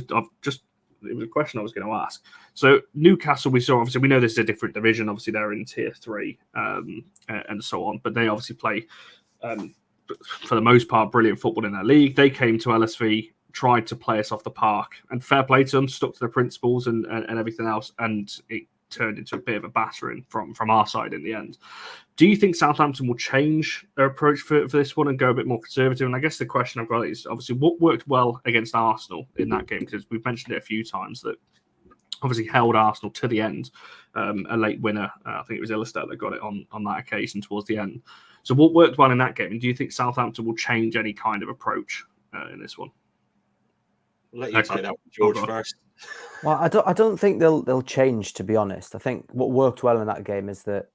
it was a question I was going to ask. So Newcastle, we know this is a different division. Obviously, they're in tier 3 and so on, but they obviously play, for the most part, brilliant football in their league. They came to LSV, tried to play us off the park, and fair play to them, stuck to their principles and everything else, and it turned into a bit of a battering from our side in the end. Do you think Southampton will change their approach for this one and go a bit more conservative? And I guess the question I've got is obviously what worked well against Arsenal in that game, because we've mentioned it a few times that obviously held Arsenal to the end, a late winner. I think it was Illister that got it on that occasion towards the end. So what worked well in that game? And do you think Southampton will change any kind of approach in this one? I'll let you take that one, George, first. Well, I don't think they'll change, to be honest. I think what worked well in that game is that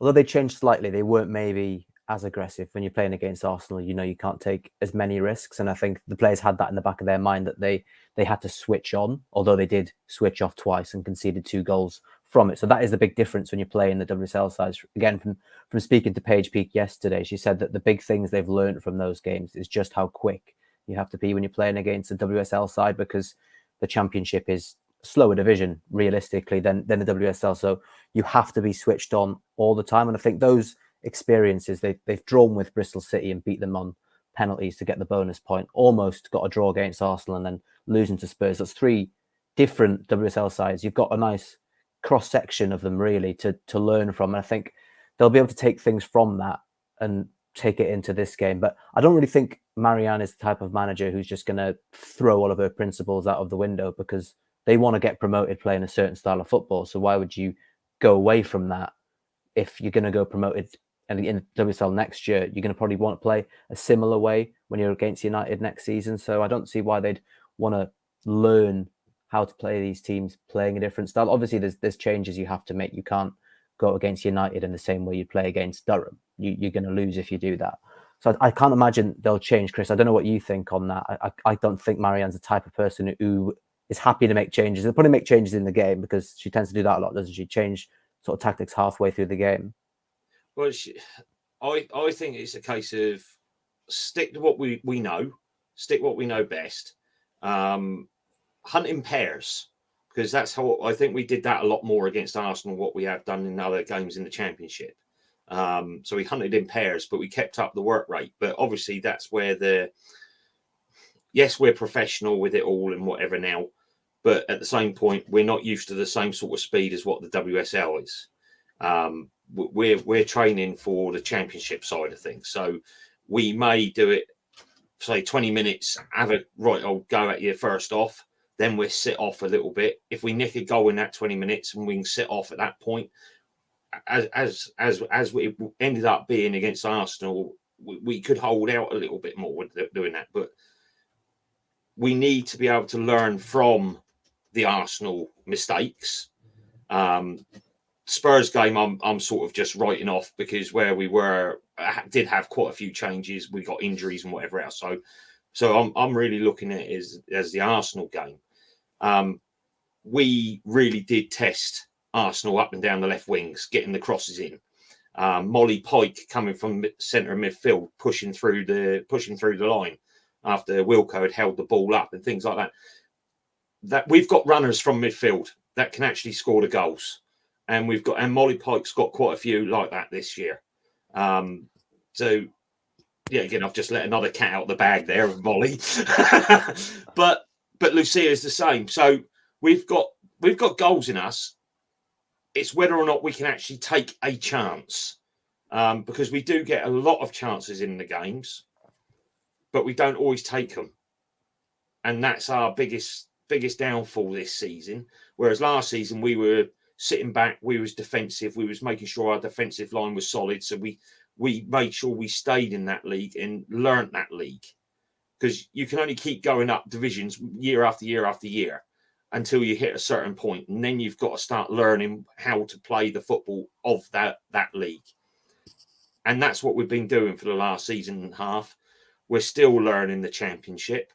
although they changed slightly, they weren't maybe as aggressive. When you're playing against Arsenal, you can't take as many risks. And I think the players had that in the back of their mind, that they had to switch on, although they did switch off twice and conceded 2 goals from it. So that is the big difference when you play in the WSL side. Again, from speaking to Paige Peake yesterday, she said that the big things they've learned from those games is just how quick you have to be when you're playing against the WSL side, because the Championship is slower division realistically than the WSL. So you have to be switched on all the time. And I think those experiences, they've drawn with Bristol City and beat them on penalties to get the bonus point, almost got a draw against Arsenal and then losing to Spurs. That's 3 different WSL sides. You've got a nice cross-section of them really to learn from. And I think they'll be able to take things from that and take it into this game. But I don't really think Marianne is the type of manager who's just going to throw all of her principles out of the window, because they want to get promoted playing a certain style of football. So why would you go away from that if you're going to go promoted? And in WSL next year, you're going to probably want to play a similar way when you're against United next season. So I don't see why they'd want to learn how to play these teams playing a different style. Obviously, there's changes you have to make. You can't go against United in the same way you play against Durham. You're going to lose if you do that. So I can't imagine they'll change, Chris. I don't know what you think on that. I don't think Marianne's the type of person who is happy to make changes. They'll probably make changes in the game because she tends to do that a lot, doesn't she? Change sort of tactics halfway through the game. Well, I think it's a case of stick to what we know, stick what we know best, hunt in pairs, because that's how I think we did that a lot more against Arsenal, what we have done in other games in the Championship. So we hunted in pairs, but we kept up the work rate. But obviously that's where yes, we're professional with it all and whatever now, but at the same point, we're not used to the same sort of speed as what the WSL is. We're training for the Championship side of things. So we may do it, say 20 minutes, have a right old go at you first off, then we'll sit off a little bit. If we nick a goal in that 20 minutes and we can sit off at that point, as we ended up being against Arsenal, we could hold out a little bit more with doing that. But we need to be able to learn from the Arsenal mistakes. Spurs game, I'm sort of just writing off because where we were did have quite a few changes. We got injuries and whatever else. So I'm really looking at it as the Arsenal game. We really did test Arsenal up and down the left wings, getting the crosses in. Molly Pike coming from centre of midfield, pushing through the line after Wilco had held the ball up and things like that. That we've got runners from midfield that can actually score the goals. And Molly Pike's got quite a few like that this year. So yeah, again, I've just let another cat out the bag there of Molly. but Lucia is the same. So we've got goals in us. It's whether or not we can actually take a chance. Because we do get a lot of chances in the games, but we don't always take them. And that's our biggest downfall this season. Whereas last season we were sitting back, we was defensive, we was making sure our defensive line was solid. So we made sure we stayed in that league and learnt that league. Because you can only keep going up divisions year after year after year until you hit a certain point. And then you've got to start learning how to play the football of that league. And that's what we've been doing for the last season and a half. We're still learning the Championship.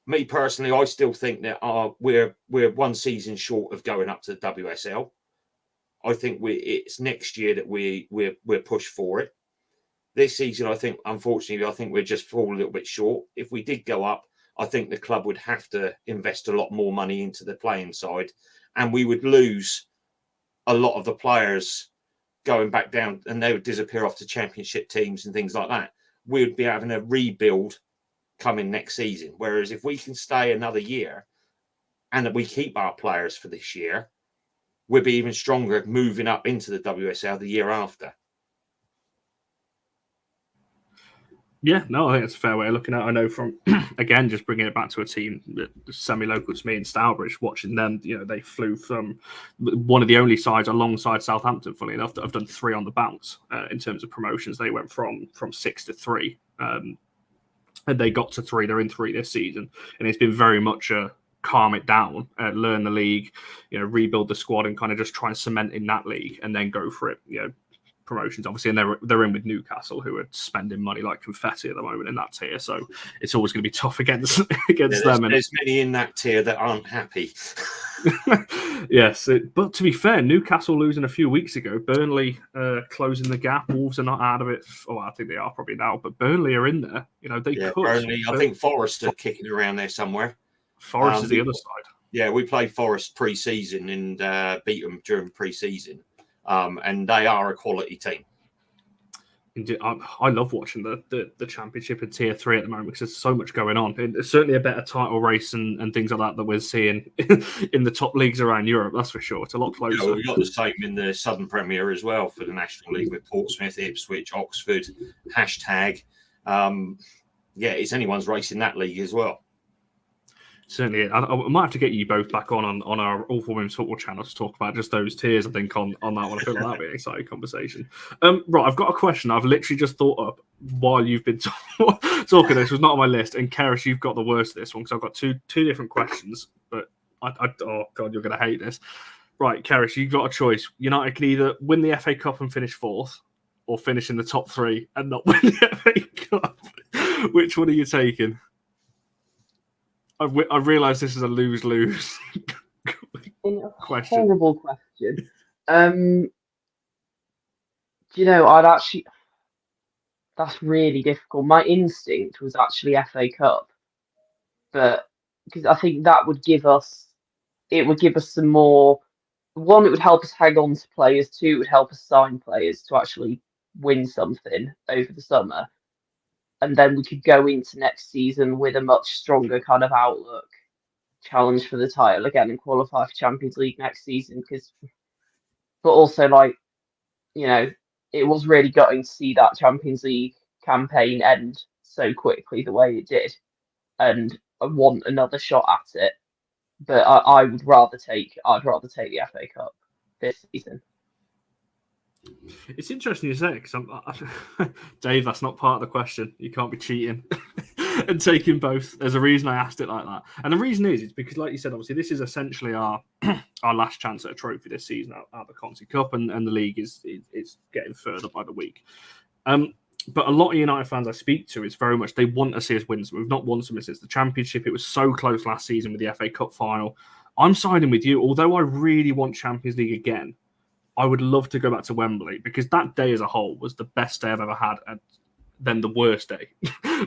Me personally, I still think that we're one season short of going up to the WSL. I think it's next year that we're pushed for it. This season, I think, unfortunately, we're just falling a little bit short. If we did go up, I think the club would have to invest a lot more money into the playing side, and we would lose a lot of the players going back down, and they would disappear off to Championship teams and things like that. We would be having a rebuild coming next season. Whereas if we can stay another year and that we keep our players for this year, we'll be even stronger moving up into the WSL the year after. Yeah, no, I think it's a fair way of looking at it. I know from, again, just bringing it back to a team that's semi-local to me in Stourbridge, watching them, they flew from one of the only sides alongside Southampton, funnily enough, that have done 3 on the bounce in terms of promotions. They went from 6 to 3. And they got to 3. They're in 3 this season. And it's been very much a calm it down, learn the league, rebuild the squad and kind of just try and cement in that league and then go for it, promotions, obviously. And they're in with Newcastle, who are spending money like confetti at the moment in that tier. So it's always going to be tough against them. And there's many in that tier that aren't happy. Yes, but to be fair, Newcastle losing a few weeks ago, Burnley closing the gap. Wolves are not out of it. Oh, I think they are probably now, but Burnley are in there. They could. Burnley. I think Forest are kicking around there somewhere. Forest is the other side. Yeah, we played Forest pre-season and beat them during pre-season, and they are a quality team. Indeed, I love watching the Championship in Tier 3 at the moment because there's so much going on. It's certainly a better title race and things like that we're seeing in the top leagues around Europe, that's for sure. It's a lot closer. We've got the same in the Southern Premier as well for the National League with Portsmouth, Ipswich, Oxford, #. It's anyone's race in that league as well. Certainly, I might have to get you both back on our All for Women's Football channel to talk about just those tiers. I think on that one, I feel like that'd be an exciting conversation. Right, I've got a question I've literally just thought up while you've been talking. This was not on my list, and Keris, you've got the worst of this one because I've got two different questions. But oh god, you're going to hate this. Right, Keris, you've got a choice. United can either win the FA Cup and finish 4th, or finish in the top 3 and not win the FA Cup? Which one are you taking? I realise this is a lose-lose question. Horrible question. Do you know, I'd actually... That's really difficult. My instinct was actually FA Cup, but because I think that would give us, it would give us some more. One, it would help us hang on to players. Two, it would help us sign players to actually win something over the summer, and then we could go into next season with a much stronger kind of outlook, challenge for the title again, and qualify for Champions League next season. But also, like, you know, it was really gutting to see that Champions League campaign end so quickly the way it did, and I want another shot at it. But I'd rather take the FA Cup this season. It's interesting you say it, because Dave, that's not part of the question. You can't be cheating and taking both. There's a reason I asked it like that, and the reason is because, like you said, obviously this is essentially our last chance at a trophy this season out of the Conti Cup, and the league is getting further by the week. But a lot of United fans I speak to, it's very much they want to see us win. So we've not won something since the Championship. It was so close last season with the FA Cup final. I'm siding with you. Although I really want Champions League again, I would love to go back to Wembley, because that day as a whole was the best day I've ever had, and then the worst day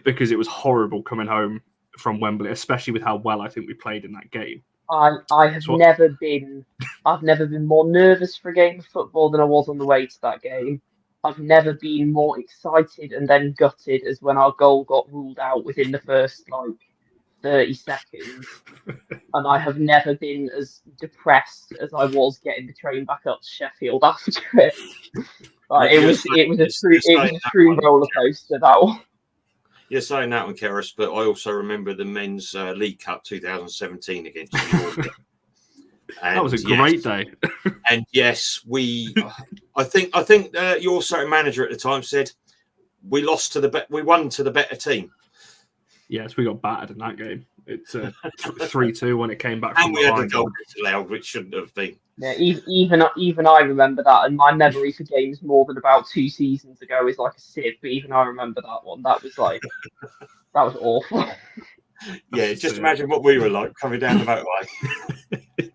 because it was horrible coming home from Wembley, especially with how well I think we played in that game. I have never been more nervous for a game of football than I was on the way to that game. I've never been more excited and then gutted as when our goal got ruled out within the first 30 seconds. And I have never been as depressed as I was getting the train back up to Sheffield after it. It was a true roller coaster, that one. You're saying that one, Keris, but I also remember the men's League Cup 2017 against New York. That was a great day. And yes, I think your certain manager at the time said we won to the better team. Yes, we got battered in that game. It's 3-2 when it came back. And we had a goal allowed, which shouldn't have been. Yeah, even I remember that, and my memory for games more than about 2 seasons ago is like a sieve. But even I remember that one. That was awful. Yeah, just imagine what we were like coming down the motorway.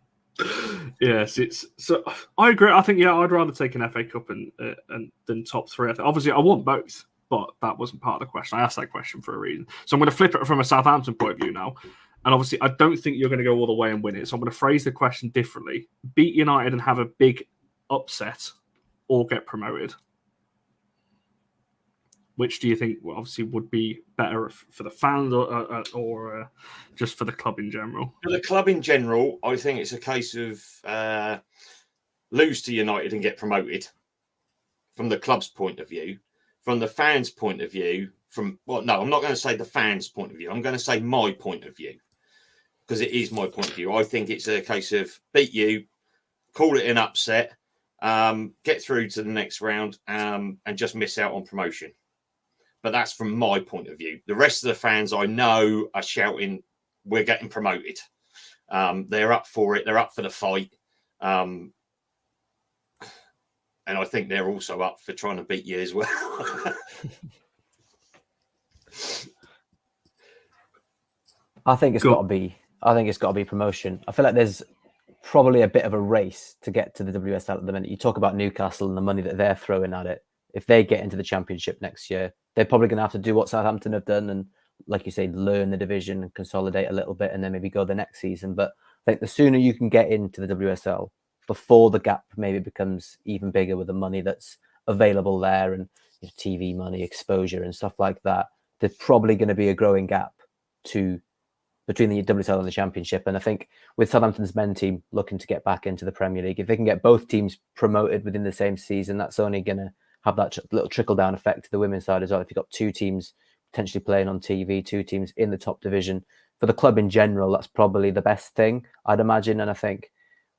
Yes, so I agree. I think I'd rather take an FA Cup and than top 3. Obviously, I want both, but that wasn't part of the question. I asked that question for a reason. So I'm going to flip it from a Southampton point of view now. And obviously, I don't think you're going to go all the way and win it. So I'm going to phrase the question differently. Beat United and have a big upset, or get promoted. Which do you think obviously would be better for the fans or just for the club in general? For the club in general, I think it's a case of lose to United and get promoted. From the club's point of view. From the fans' point of view, I'm not going to say the fans' point of view. I'm going to say my point of view, because it is my point of view. I think it's a case of beat you, call it an upset, get through to the next round, and just miss out on promotion. But that's from my point of view. The rest of the fans I know are shouting, we're getting promoted. They're up for it. They're up for the fight. And I think they're also up for trying to beat you as well. I think it's got to be promotion. I feel like there's probably a bit of a race to get to the WSL at the minute. You talk about Newcastle and the money that they're throwing at it. If they get into the Championship next year, they're probably going to have to do what Southampton have done and, like you say, learn the division and consolidate a little bit and then maybe go the next season. But I think the sooner you can get into the WSL, before the gap maybe becomes even bigger with the money that's available there and TV money, exposure and stuff like that, there's probably going to be a growing gap between the WSL and the Championship. And I think with Southampton's men team looking to get back into the Premier League, if they can get both teams promoted within the same season, that's only going to have that little trickle-down effect to the women's side as well. If you've got 2 teams potentially playing on TV, 2 teams in the top division, for the club in general, that's probably the best thing, I'd imagine. And I think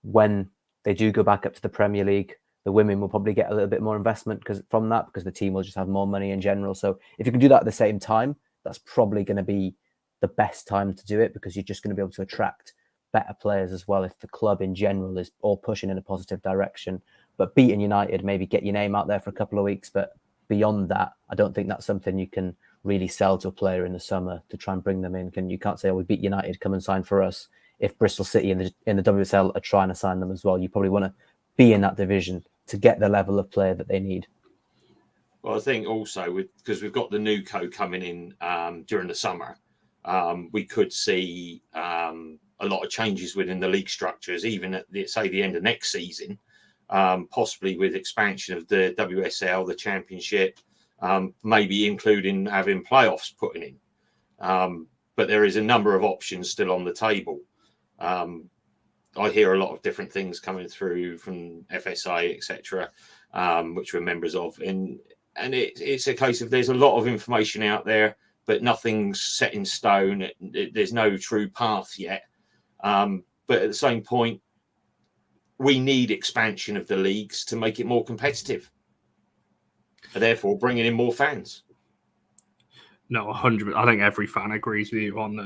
when they do go back up to the Premier League, the women will probably get a little bit more investment because the team will just have more money in general. So if you can do that at the same time, that's probably going to be the best time to do it, because you're just going to be able to attract better players as well if the club in general is all pushing in a positive direction. But beating United, maybe get your name out there for a couple of weeks. But beyond that, I don't think that's something you can really sell to a player in the summer to try and bring them in. You can't say, oh, we beat United, come and sign for us. If Bristol City in the WSL are trying to sign them as well, you probably want to be in that division to get the level of player that they need. Well, I think also because we've got the new co coming in during the summer, we could see a lot of changes within the league structures, even at the end of next season, possibly with expansion of the WSL, the Championship, maybe including having playoffs put in. But there is a number of options still on the table. I hear a lot of different things coming through from FSA, etc., which we're members of, and it's a case of there's a lot of information out there, but nothing's set in stone. There's no true path yet. But at the same point, we need expansion of the leagues to make it more competitive, and therefore bringing in more fans. No, 100%. I think every fan agrees with you on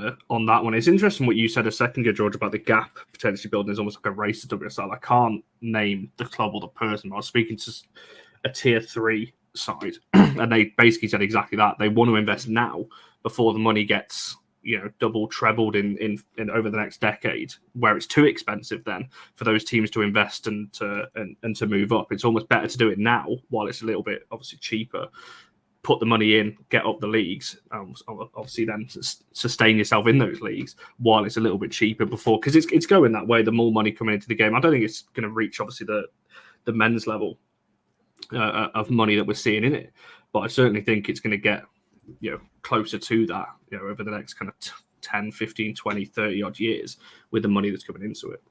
that one. It's interesting what you said a second ago, George, about the gap potentially building is almost like a race to WSL. I can't name the club or the person, but I was speaking to a tier 3 side, and they basically said exactly that. They want to invest now before the money gets double, trebled in over the next decade, where it's too expensive then for those teams to invest and to move up. It's almost better to do it now while it's a little bit obviously cheaper. Put the money in, get up the leagues, obviously then sustain yourself in those leagues while it's a little bit cheaper before, because it's going that way. The more money coming into the game, I don't think it's going to reach obviously the men's level of money that we're seeing in it, but I certainly think it's going to get closer to that over the next kind of 10, 15, 20, 30 odd years with the money that's coming into it.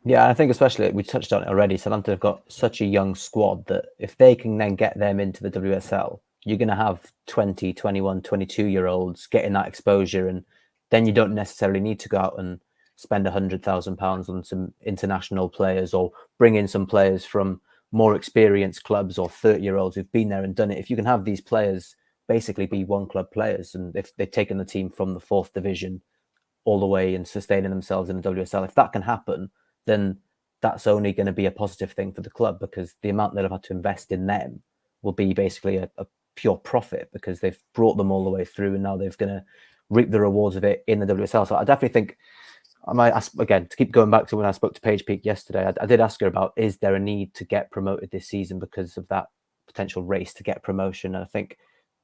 Yeah, I think especially, we touched on it already, Southampton have got such a young squad that if they can then get them into the WSL, you're going to have 20, 21, 22-year-olds getting that exposure, and then you don't necessarily need to go out and spend £100,000 on some international players or bring in some players from more experienced clubs or 30-year-olds who've been there and done it. If you can have these players basically be one club players, and if they've taken the team from the 4th division all the way and sustaining themselves in the WSL, if that can happen, then that's only going to be a positive thing for the club, because the amount they'll have had to invest in them will be basically a pure profit, because they've brought them all the way through and now they're going to reap the rewards of it in the WSL. So I definitely think, I might ask, again, to keep going back to when I spoke to Paige Peak yesterday, I did ask her about, is there a need to get promoted this season because of that potential race to get promotion? And I think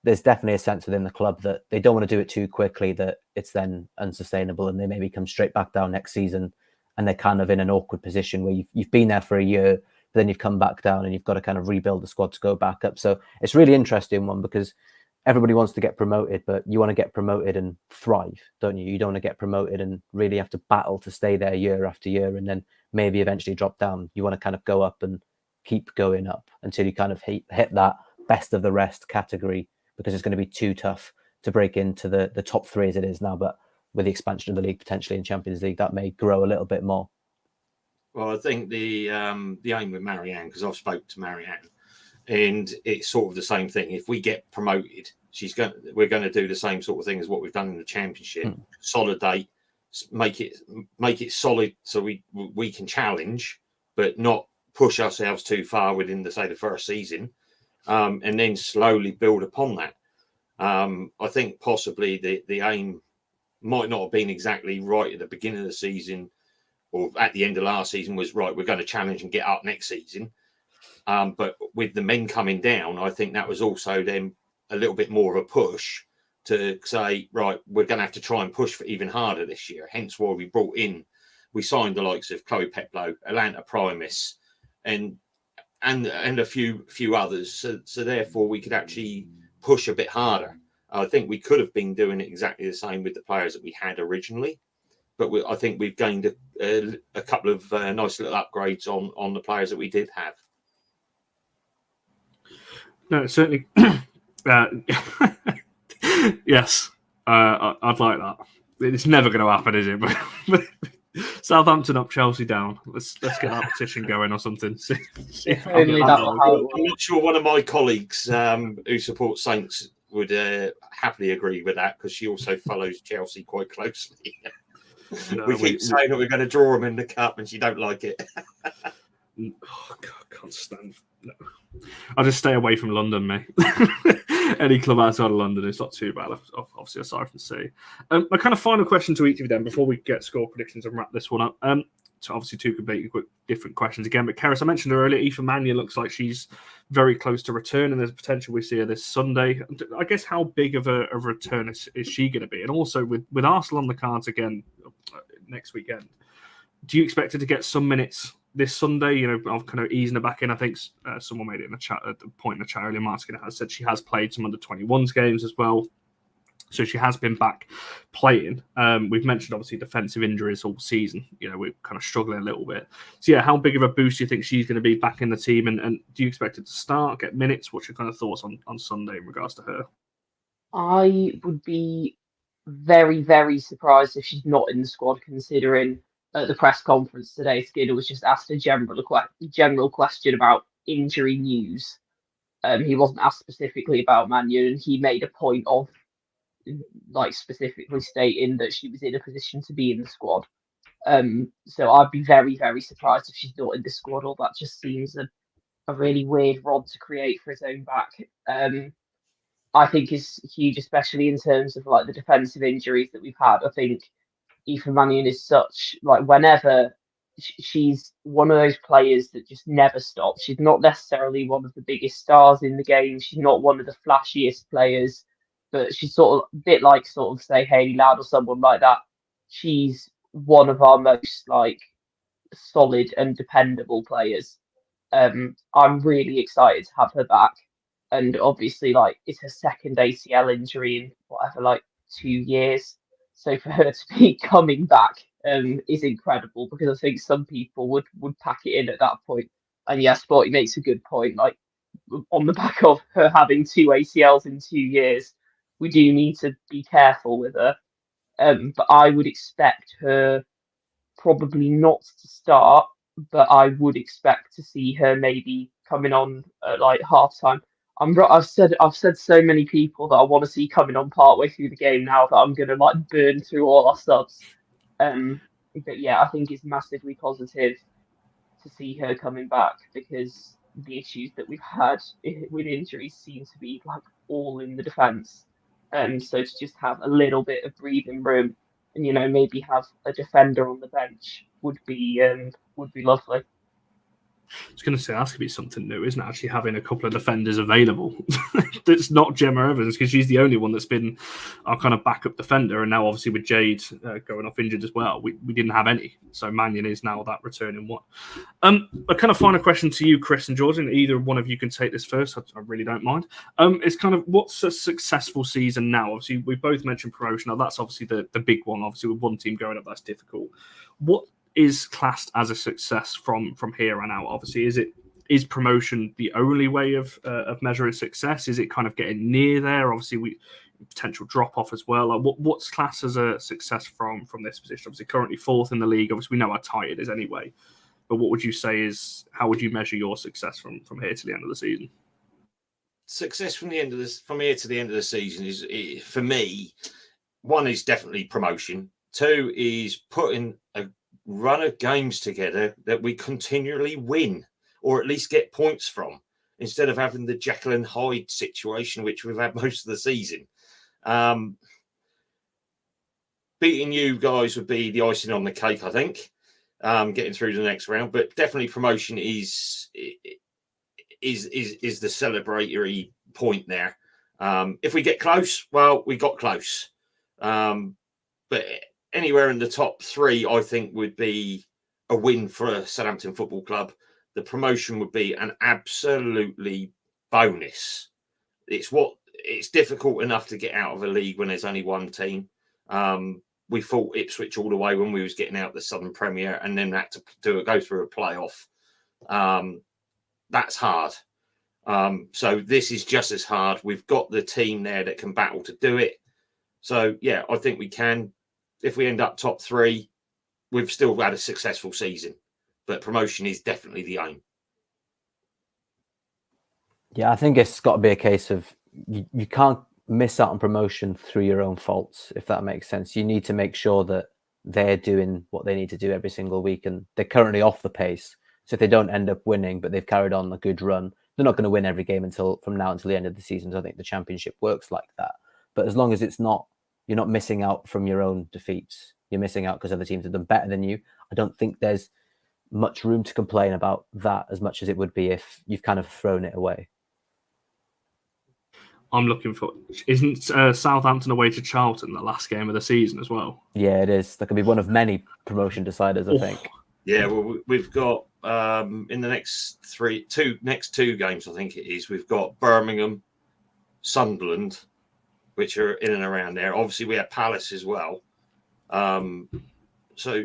there's definitely a sense within the club that they don't want to do it too quickly, that it's then unsustainable and they maybe come straight back down next season and they're kind of in an awkward position where you've been there for a year, but then you've come back down and you've got to kind of rebuild the squad to go back up. So it's really interesting one, because everybody wants to get promoted, but you want to get promoted and thrive, don't you? You don't want to get promoted and really have to battle to stay there year after year and then maybe eventually drop down. You want to kind of go up and keep going up until you kind of hit that best of the rest category, because it's going to be too tough to break into the top 3 as it is now. But with the expansion of the league potentially in Champions League, that may grow a little bit more. Well, I think the aim with Marianne, because I've spoke to Marianne, and it's sort of the same thing. If we get promoted, we're going to do the same sort of thing as what we've done in the Championship. Consolidate, make it solid, so we can challenge, but not push ourselves too far within the first season, and then slowly build upon that. I think possibly the aim might not have been exactly right at the beginning of the season, or at the end of last season, was right, we're going to challenge and get up next season. But with the men coming down, I think that was also then a little bit more of a push to say, right, we're going to have to try and push for even harder this year. Hence why we signed the likes of Chloe Peplow, Atlanta Primus, and a few others. So therefore we could actually push a bit harder. I think we could have been doing it exactly the same with the players that we had originally. But I think we've gained a couple of nice little upgrades on the players that we did have. No, certainly. Yes, I'd like that. It's never going to happen, is it? But Southampton up, Chelsea down. Let's get that petition going or something. Only that will help. I'm not sure one of my colleagues who supports Saints would happily agree with that, because she also follows Chelsea quite closely. No, we keep saying that we're going to draw them in the cup, and she don't like it. Oh God, I can't stand. No. I'll just stay away from London, mate. Any club outside of London, it's not too bad, obviously, aside from sea. My kind of final question to each of you then, before we get score predictions and wrap this one up. So obviously two completely different questions again. But Keris, I mentioned her earlier, Aoife Mannion looks like she's very close to return, and there's potential we see her this Sunday. I guess how big of a return is she going to be? And also with Arsenal on the cards again next weekend, do you expect her to get some minutes this Sunday? You know, of kind of easing her back in. I think someone made it in the chat at the point in the chat earlier. Marc Skinner has said she has played some under 21s games as well. So she has been back playing. We've mentioned obviously defensive injuries all season. You know, we're kind of struggling a little bit. So yeah, how big of a boost do you think she's going to be back in the team? And do you expect her to start, get minutes? What's your kind of thoughts on Sunday in regards to her? I would be very, very surprised if she's not in the squad, considering at the press conference today, Skinner was just asked a general question about injury news. He wasn't asked specifically about Mannion, and he made a point of specifically stating that she was in a position to be in the squad. So I'd be very, very surprised if she's not in the squad. Or that just seems a really weird rod to create for his own back. I think is huge, especially in terms of like the defensive injuries that we've had. I think Aoife Mannion is such whenever she's one of those players that just never stops. She's not necessarily one of the biggest stars in the game. She's not one of the flashiest players, but she's sort of a bit like sort of say Hayley Loud or someone like that. She's one of our most solid and dependable players. I'm really excited to have her back. And obviously, it's her second ACL injury in 2 years. So for her to be coming back is incredible, because I think some people would pack it in at that point. And yeah, Sporty makes a good point. On the back of her having 2 ACLs in 2 years, we do need to be careful with her. But I would expect her probably not to start, but I would expect to see her maybe coming on at half time. I've said so many people that I want to see coming on partway through the game now that I'm gonna burn through all our subs. But yeah, I think it's massively positive to see her coming back, because the issues that we've had with injuries seem to be all in the defence. So to just have a little bit of breathing room and maybe have a defender on the bench would be lovely. I was going to say that's going to be something new, isn't it? Actually having a couple of defenders available. That's not Gemma Evans, because she's the only one that's been our kind of backup defender. And now obviously with Jade going off injured as well, we didn't have any. So Mannion is now that returning one. A kind of final question to you, Chris and George, and either one of you can take this first. I really don't mind. It's kind of, what's a successful season now? Obviously, we both mentioned promotion. Now that's obviously the big one. Obviously with one team going up, that's difficult. What is classed as a success from here on out? Obviously, is promotion the only way of measuring success? Is it kind of getting near there? Obviously, we potential drop off as well. What's classed as a success from this position? Obviously, currently 4th in the league. Obviously, we know how tight it is anyway. But what would you say how would you measure your success from here to the end of the season? Success from here to the end of the season is, for me, 1 is definitely promotion. 2 is putting a run of games together that we continually win, or at least get points from, instead of having the Jekyll and Hyde situation, which we've had most of the season. Beating you guys would be the icing on the cake, I think, getting through to the next round. But definitely promotion is the celebratory point there. If we get close, well, we got close. But anywhere in the top 3, I think, would be a win for Southampton Football Club. The promotion would be an absolutely bonus. It's difficult enough to get out of a league when there's only one team. We fought Ipswich all the way when we was getting out the Southern Premier, and then had to go through a playoff. That's hard. So this is just as hard. We've got the team there that can battle to do it. So yeah, I think we can. If we end up top 3, we've still had a successful season, but promotion is definitely the aim. Yeah, I think it's got to be a case of you can't miss out on promotion through your own faults, if that makes sense. You need to make sure that they're doing what they need to do every single week, and they're currently off the pace. So if they don't end up winning, but they've carried on a good run, they're not going to win every game from now until the end of the season. So I think the Championship works like that. But as long as you're not missing out from your own defeats, you're missing out because other teams have done better than you. I don't think there's much room to complain about that as much as it would be if you've kind of thrown it away. I'm looking for. Isn't Southampton away to Charlton the last game of the season as well? Yeah, it is. That could be one of many promotion deciders, I think. Yeah, well, we've got in the next two games, I think it is. We've got Birmingham, Sunderland, which are in and around there. Obviously, we have Palace as well. So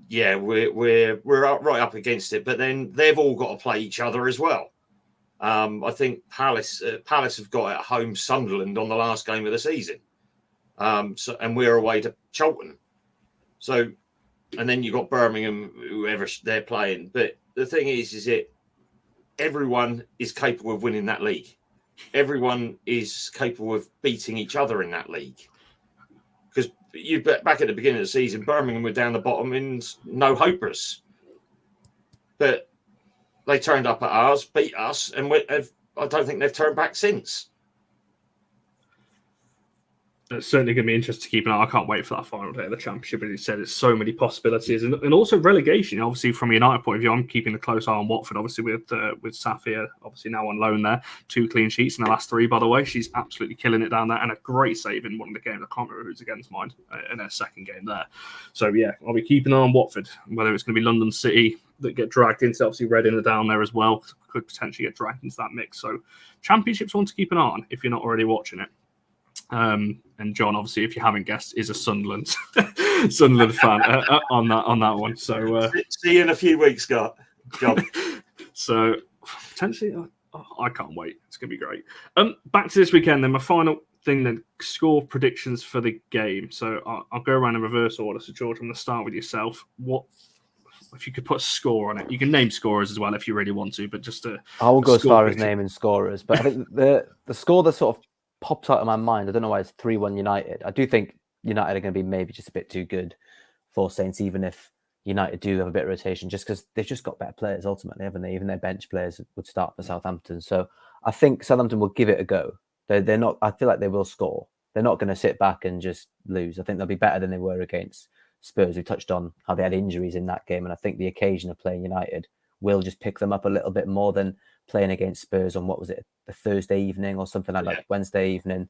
yeah, we're right up against it. But then they've all got to play each other as well. I think Palace have got at home Sunderland on the last game of the season. And we're away to Charlton. So, and then you've got Birmingham, whoever they're playing. But the thing is that everyone is capable of winning that league. Everyone is capable of beating each other in that league. Because back at the beginning of the season, Birmingham were down the bottom and no hopers. But they turned up at ours, beat us, and I don't think they've turned back since. It's certainly going to be interesting to keep an eye. I can't wait for that final day of the Championship. As you said, it's so many possibilities, and also relegation. Obviously, from a United point of view, I'm keeping a close eye on Watford. Obviously, with Safia, obviously now on loan there, 2 clean sheets in the last 3. By the way, she's absolutely killing it down there, and a great save in one of the games. I can't remember who's against mine in her second game there. So yeah, I'll be keeping an eye on Watford. Whether it's going to be London City that get dragged into, obviously Reading are down there as well, could potentially get dragged into that mix. So Championship's one to keep an eye on if you're not already watching it. And John, obviously, if you haven't guessed, is a Sunderland fan on that one. So see you in a few weeks, Scott. John. So potentially, I can't wait. It's going to be great. Back to this weekend, then my final thing, then score predictions for the game. So I'll go around in reverse order. So George, I'm going to start with yourself. What if you could put a score on it? You can name scorers as well if you really want to, but just I won't go as far as naming scorers, but I think the score that sort of popped out of my mind, I don't know why, it's 3-1 United. I do think United are going to be maybe just a bit too good for Saints, even if United do have a bit of rotation, just because they've just got better players ultimately, haven't they? Even their bench players would start for Southampton. So I think Southampton will give it a go. They're not. I feel like they will score. They're not going to sit back and just lose. I think they'll be better than they were against Spurs. We touched on how they had injuries in that game, and I think the occasion of playing United will just pick them up a little bit more than playing against Spurs on, what was it, the Thursday evening or something like that, Wednesday evening.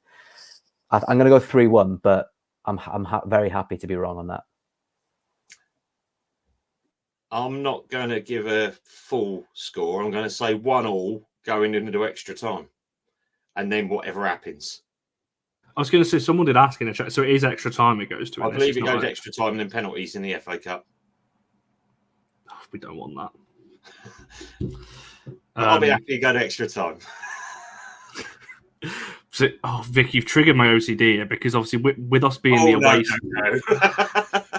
I'm going to go 3-1, but I'm very happy to be wrong on that. I'm not going to give a full score. I'm going to say 1-1 going into extra time, and then whatever happens. I was going to say, someone did ask in the chat, so it is extra time it goes to. I believe it goes extra time and then penalties in the FA Cup. Oh, we don't want that. I'll be happy to go to extra time. So, Vic, you've triggered my OCD here, because obviously with us being the away side,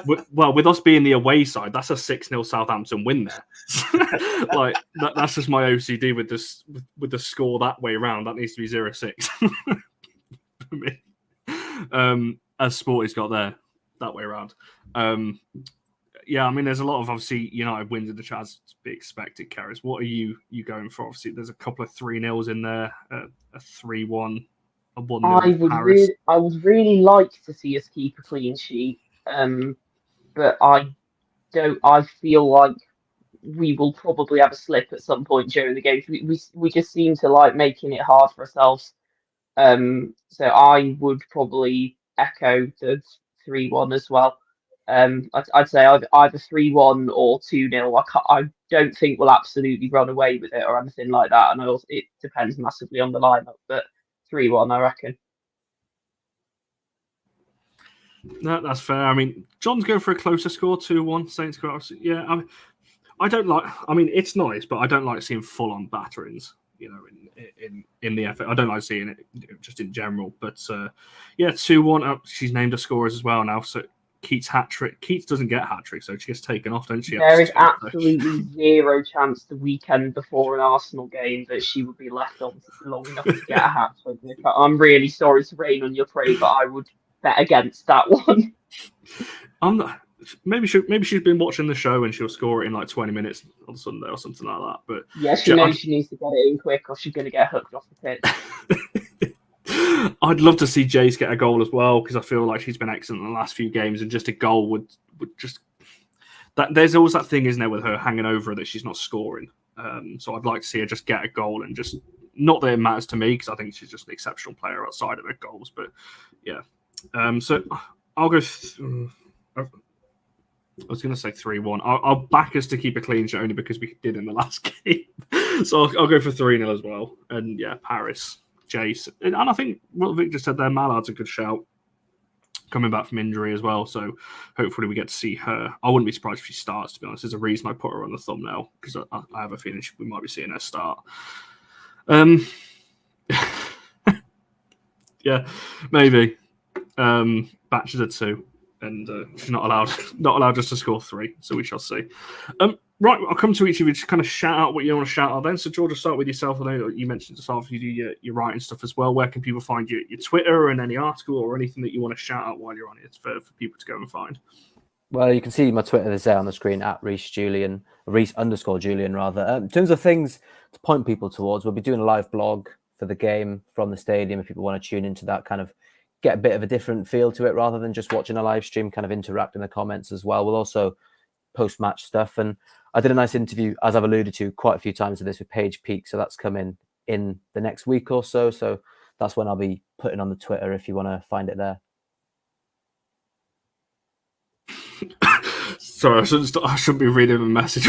with us being the away side, that's a 6-0 Southampton win there. Like that's just my OCD with this with the score that way around. That needs to be 0-6 for me. As Sporty's got there that way around. Yeah, I mean, there's a lot of obviously United wins in the chat to be expected. Carries, what are you going for? Obviously, there's a couple of 3-0s in there, a 3-1, a 1-0. I would really like to see us keep a clean sheet, but I don't. I feel like we will probably have a slip at some point during the game. We just seem to like making it hard for ourselves. So I would probably echo the 3-1 as well. I'd say either 3-1 or 2-0. I don't think we'll absolutely run away with it or anything like that. And it depends massively on the lineup, but 3-1, I reckon. No, that's fair. I mean, John's going for a closer score, 2-1. Saints go. Yeah, I don't like. I mean, it's nice, but I don't like seeing full-on batterings. In the FA, I don't like seeing it just in general. But yeah, 2-1. She's named her scorers as well now. So Keats hat-trick. Keats doesn't get hat-trick, so she gets taken off, don't she? There is absolutely zero chance the weekend before an Arsenal game that she would be left on long enough to get a hat-trick. I'm really sorry to rain on your parade, but I would bet against that one. I'm not. maybe she's been watching the show and she'll score it in like 20 minutes on Sunday or something like that. But yeah, she knows she needs to get it in quick or she's going to get hooked off the pitch. I'd love to see Jace get a goal as well because I feel like she's been excellent in the last few games, and just a goal would just that. There's always that thing, isn't there, with her hanging over her that she's not scoring. So I'd like to see her just get a goal, and just not that it matters to me because I think she's just an exceptional player outside of her goals. But yeah, so I'll go. I was going to say 3-1. I'll back us to keep a clean sheet only because we did in the last game. So I'll go for 3-0 as well. And yeah, Paris, Jace. And I think what Vic just said there, Mallard's a good shout. Coming back from injury as well. So hopefully we get to see her. I wouldn't be surprised if she starts, to be honest. There's a reason I put her on the thumbnail because I have a feeling we might be seeing her start. Yeah, maybe. Batches at 2. And she's not allowed just to score 3, so we shall see. Right, I'll come to each of you to kind of shout out what you want to shout out then. So, George, I'll start with yourself. I know you mentioned yourself, you do your writing stuff as well. Where can people find your Twitter and any article or anything that you want to shout out while you're on it for people to go and find? Well, you can see my Twitter is there on the screen at Reece_Julian rather. In terms of things to point people towards, we'll be doing a live blog for the game from the stadium if people want to tune into that, kind of get a bit of a different feel to it rather than just watching a live stream, kind of interact in the comments as well. We'll also post-match stuff. And I did a nice interview, as I've alluded to quite a few times with this, with Paige Peak. So that's coming in the next week or so. So that's when I'll be putting on the Twitter if you want to find it there. Sorry, I shouldn't be reading a message.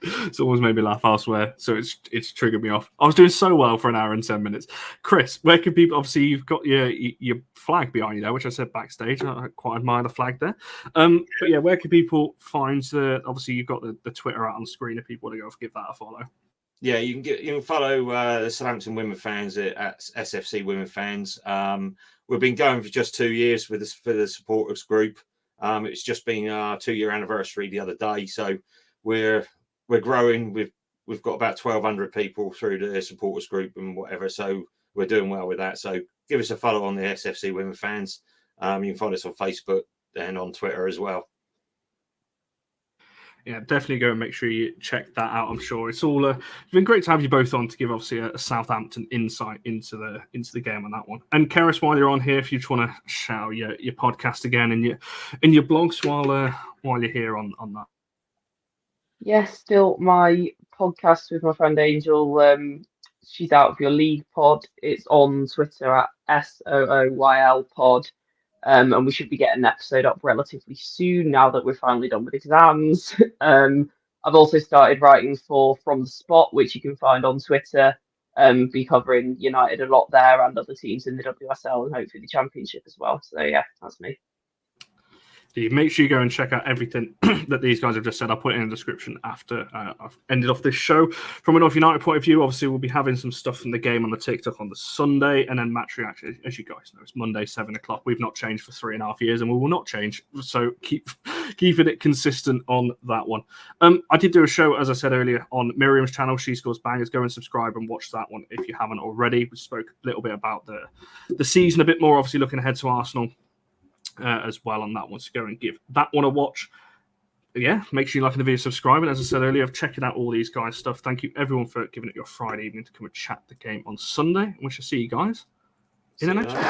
It's always made me laugh elsewhere, so it's triggered me off. I was doing so well for an hour and 10 minutes. Chris, where can people? Obviously, you've got your flag behind you there, which I said backstage. I quite admire the flag there. But yeah, where can people find the? Obviously, you've got the Twitter out on the screen if people want to go give that a follow. Yeah, you can follow the Southampton women fans at SFC Women Fans. We've been going for just 2 years for the supporters group. It's just been our 2-year anniversary the other day, so we're growing. We've got about 1,200 people through the supporters group and whatever, so we're doing well with that. So give us a follow on the SFC Women Fans. You can find us on Facebook and on Twitter as well. Yeah, definitely go and make sure you check that out. I'm sure it's all it's been great to have you both on to give obviously a Southampton insight into the game on that one. And Keris, while you're on here, if you just want to shout your podcast again and your blogs while you're here on that. Yes, still my podcast with my friend Angel. She's Out of Your League pod. It's on Twitter at SOOYL pod. And we should be getting an episode up relatively soon now that we're finally done with exams. I've also started writing for From the Spot, which you can find on Twitter. Be covering United a lot there and other teams in the WSL and hopefully the Championship as well. So yeah, that's me. Make sure you go and check out everything that these guys have just said. I'll put it in the description after I've ended off this show. From a North United point of view, obviously, we'll be having some stuff from the game on the TikTok on the Sunday, and then match reaction, as you guys know, it's Monday, 7 o'clock. We've not changed for 3.5 years, and we will not change. So keeping it consistent on that one. I did do a show, as I said earlier, on Miriam's channel. She Scores Bangers. Go and subscribe and watch that one if you haven't already. We spoke a little bit about the season a bit more, obviously looking ahead to Arsenal. As well on that one, so go and give that one a watch. Yeah, make sure you like the video, subscribe, and as I said earlier, checking out all these guys' stuff. Thank you everyone for giving it your Friday evening to come and chat the game on Sunday. We shall see you guys in the next one.